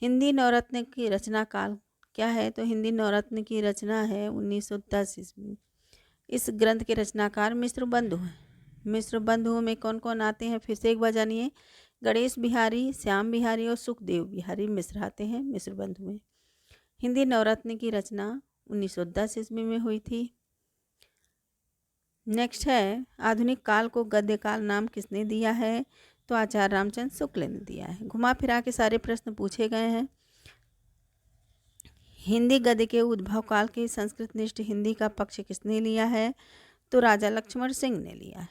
हिंदी नवरत्न की रचना काल क्या है? तो हिंदी नवरत्न की रचना है 1910 ईस्वी। इस ग्रंथ के रचनाकार मिश्र बंधु हैं। मिश्र बंधुओं में कौन कौन आते हैं? फिर से एक बार जानिए। गणेश बिहारी, श्याम बिहारी और सुखदेव बिहारी मिश्र आते हैं मिश्र बंधु में। हिंदी नवरत्न की रचना 1910 ईस्वी में हुई थी। नेक्स्ट है आधुनिक काल को गद्य काल नाम किसने दिया है? तो आचार्य रामचंद्र शुक्ल ने दिया है। घुमा फिरा के सारे प्रश्न पूछे गए हैं। हिंदी गद्य के उद्भव काल के संस्कृतनिष्ठ हिंदी का पक्ष किसने लिया है? तो राजा लक्ष्मण सिंह ने लिया है।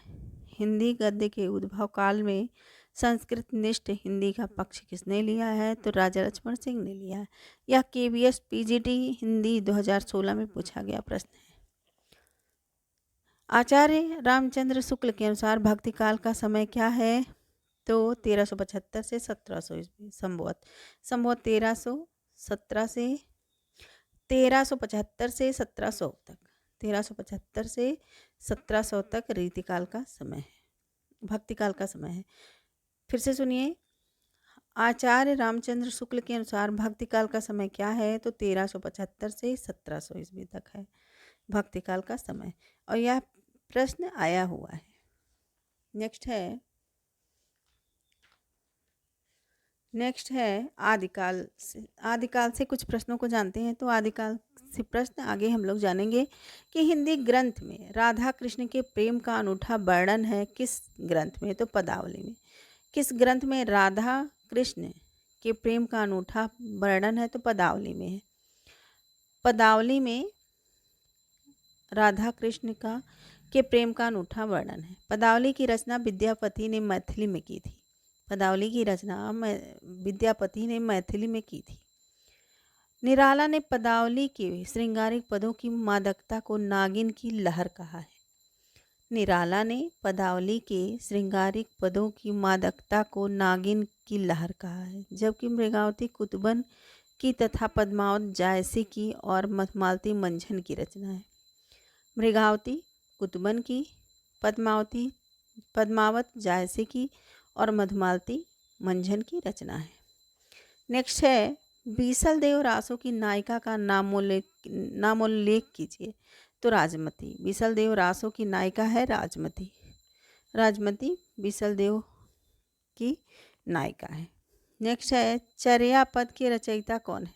हिंदी गद्य के उद्भव काल में संस्कृतनिष्ठ हिंदी का पक्ष किसने लिया है? तो राजा लक्ष्मण सिंह ने लिया है। यह KBS PGT हिंदी 2016 में पूछा गया प्रश्न है। आचार्य रामचंद्र शुक्ल के अनुसार भक्ति काल का समय क्या है? तो 1375 से 1700 ईस्वी संवत 1375 से 1700 तक 1375 से 1700 तक रीतिकाल का समय है। भक्ति काल का समय है। फिर से सुनिए, आचार्य रामचंद्र शुक्ल के अनुसार भक्ति काल का समय क्या है? तो 1375 से 1700 ईस्वी तक है भक्ति काल का समय, और यह प्रश्न आया हुआ है। नेक्स्ट है आदिकाल से। आदिकाल से कुछ प्रश्नों को जानते हैं। तो आदिकाल से प्रश्न आगे हम लोग जानेंगे कि हिंदी ग्रंथ में राधा कृष्ण के प्रेम का अनूठा वर्णन है किस ग्रंथ में? तो पदावली में। किस ग्रंथ में राधा कृष्ण के प्रेम का अनूठा वर्णन है? तो पदावली में है। पदावली में राधा कृष्ण का के प्रेम का अनूठा वर्णन है। पदावली की रचना विद्यापति ने मैथिली में की थी। पदावली की रचना विद्यापति ने मैथिली में की थी। निराला ने पदावली के श्रृंगारिक पदों की मादकता को नागिन की लहर कहा है। निराला ने पदावली के श्रृंगारिक पदों की मादकता को नागिन की लहर कहा है, जबकि मृगावती कुतुबन की तथा पद्मावत जायसी की और मधुमालती मंझन की रचना है। मृगावती कुतुबन की, पद्मावत जायसी की और मधुमालती मंझन की रचना है। नेक्स्ट है, बीसल देव रासो की नायिका का नामोल्लेख कीजिए। तो राजमती। बीसल देव रासो की नायिका है राजमती। राजमती बीसल देव की नायिका है। नेक्स्ट है, चर्या पद के रचयिता कौन है?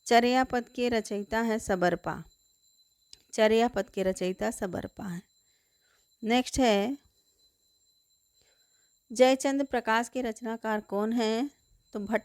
चर्या पद के रचयिता है सबरपा। चर्या पद के रचयिता सबरपा है। नेक्स्ट है, जयचंद्र प्रकाश के रचनाकार कौन है? तो भट्ट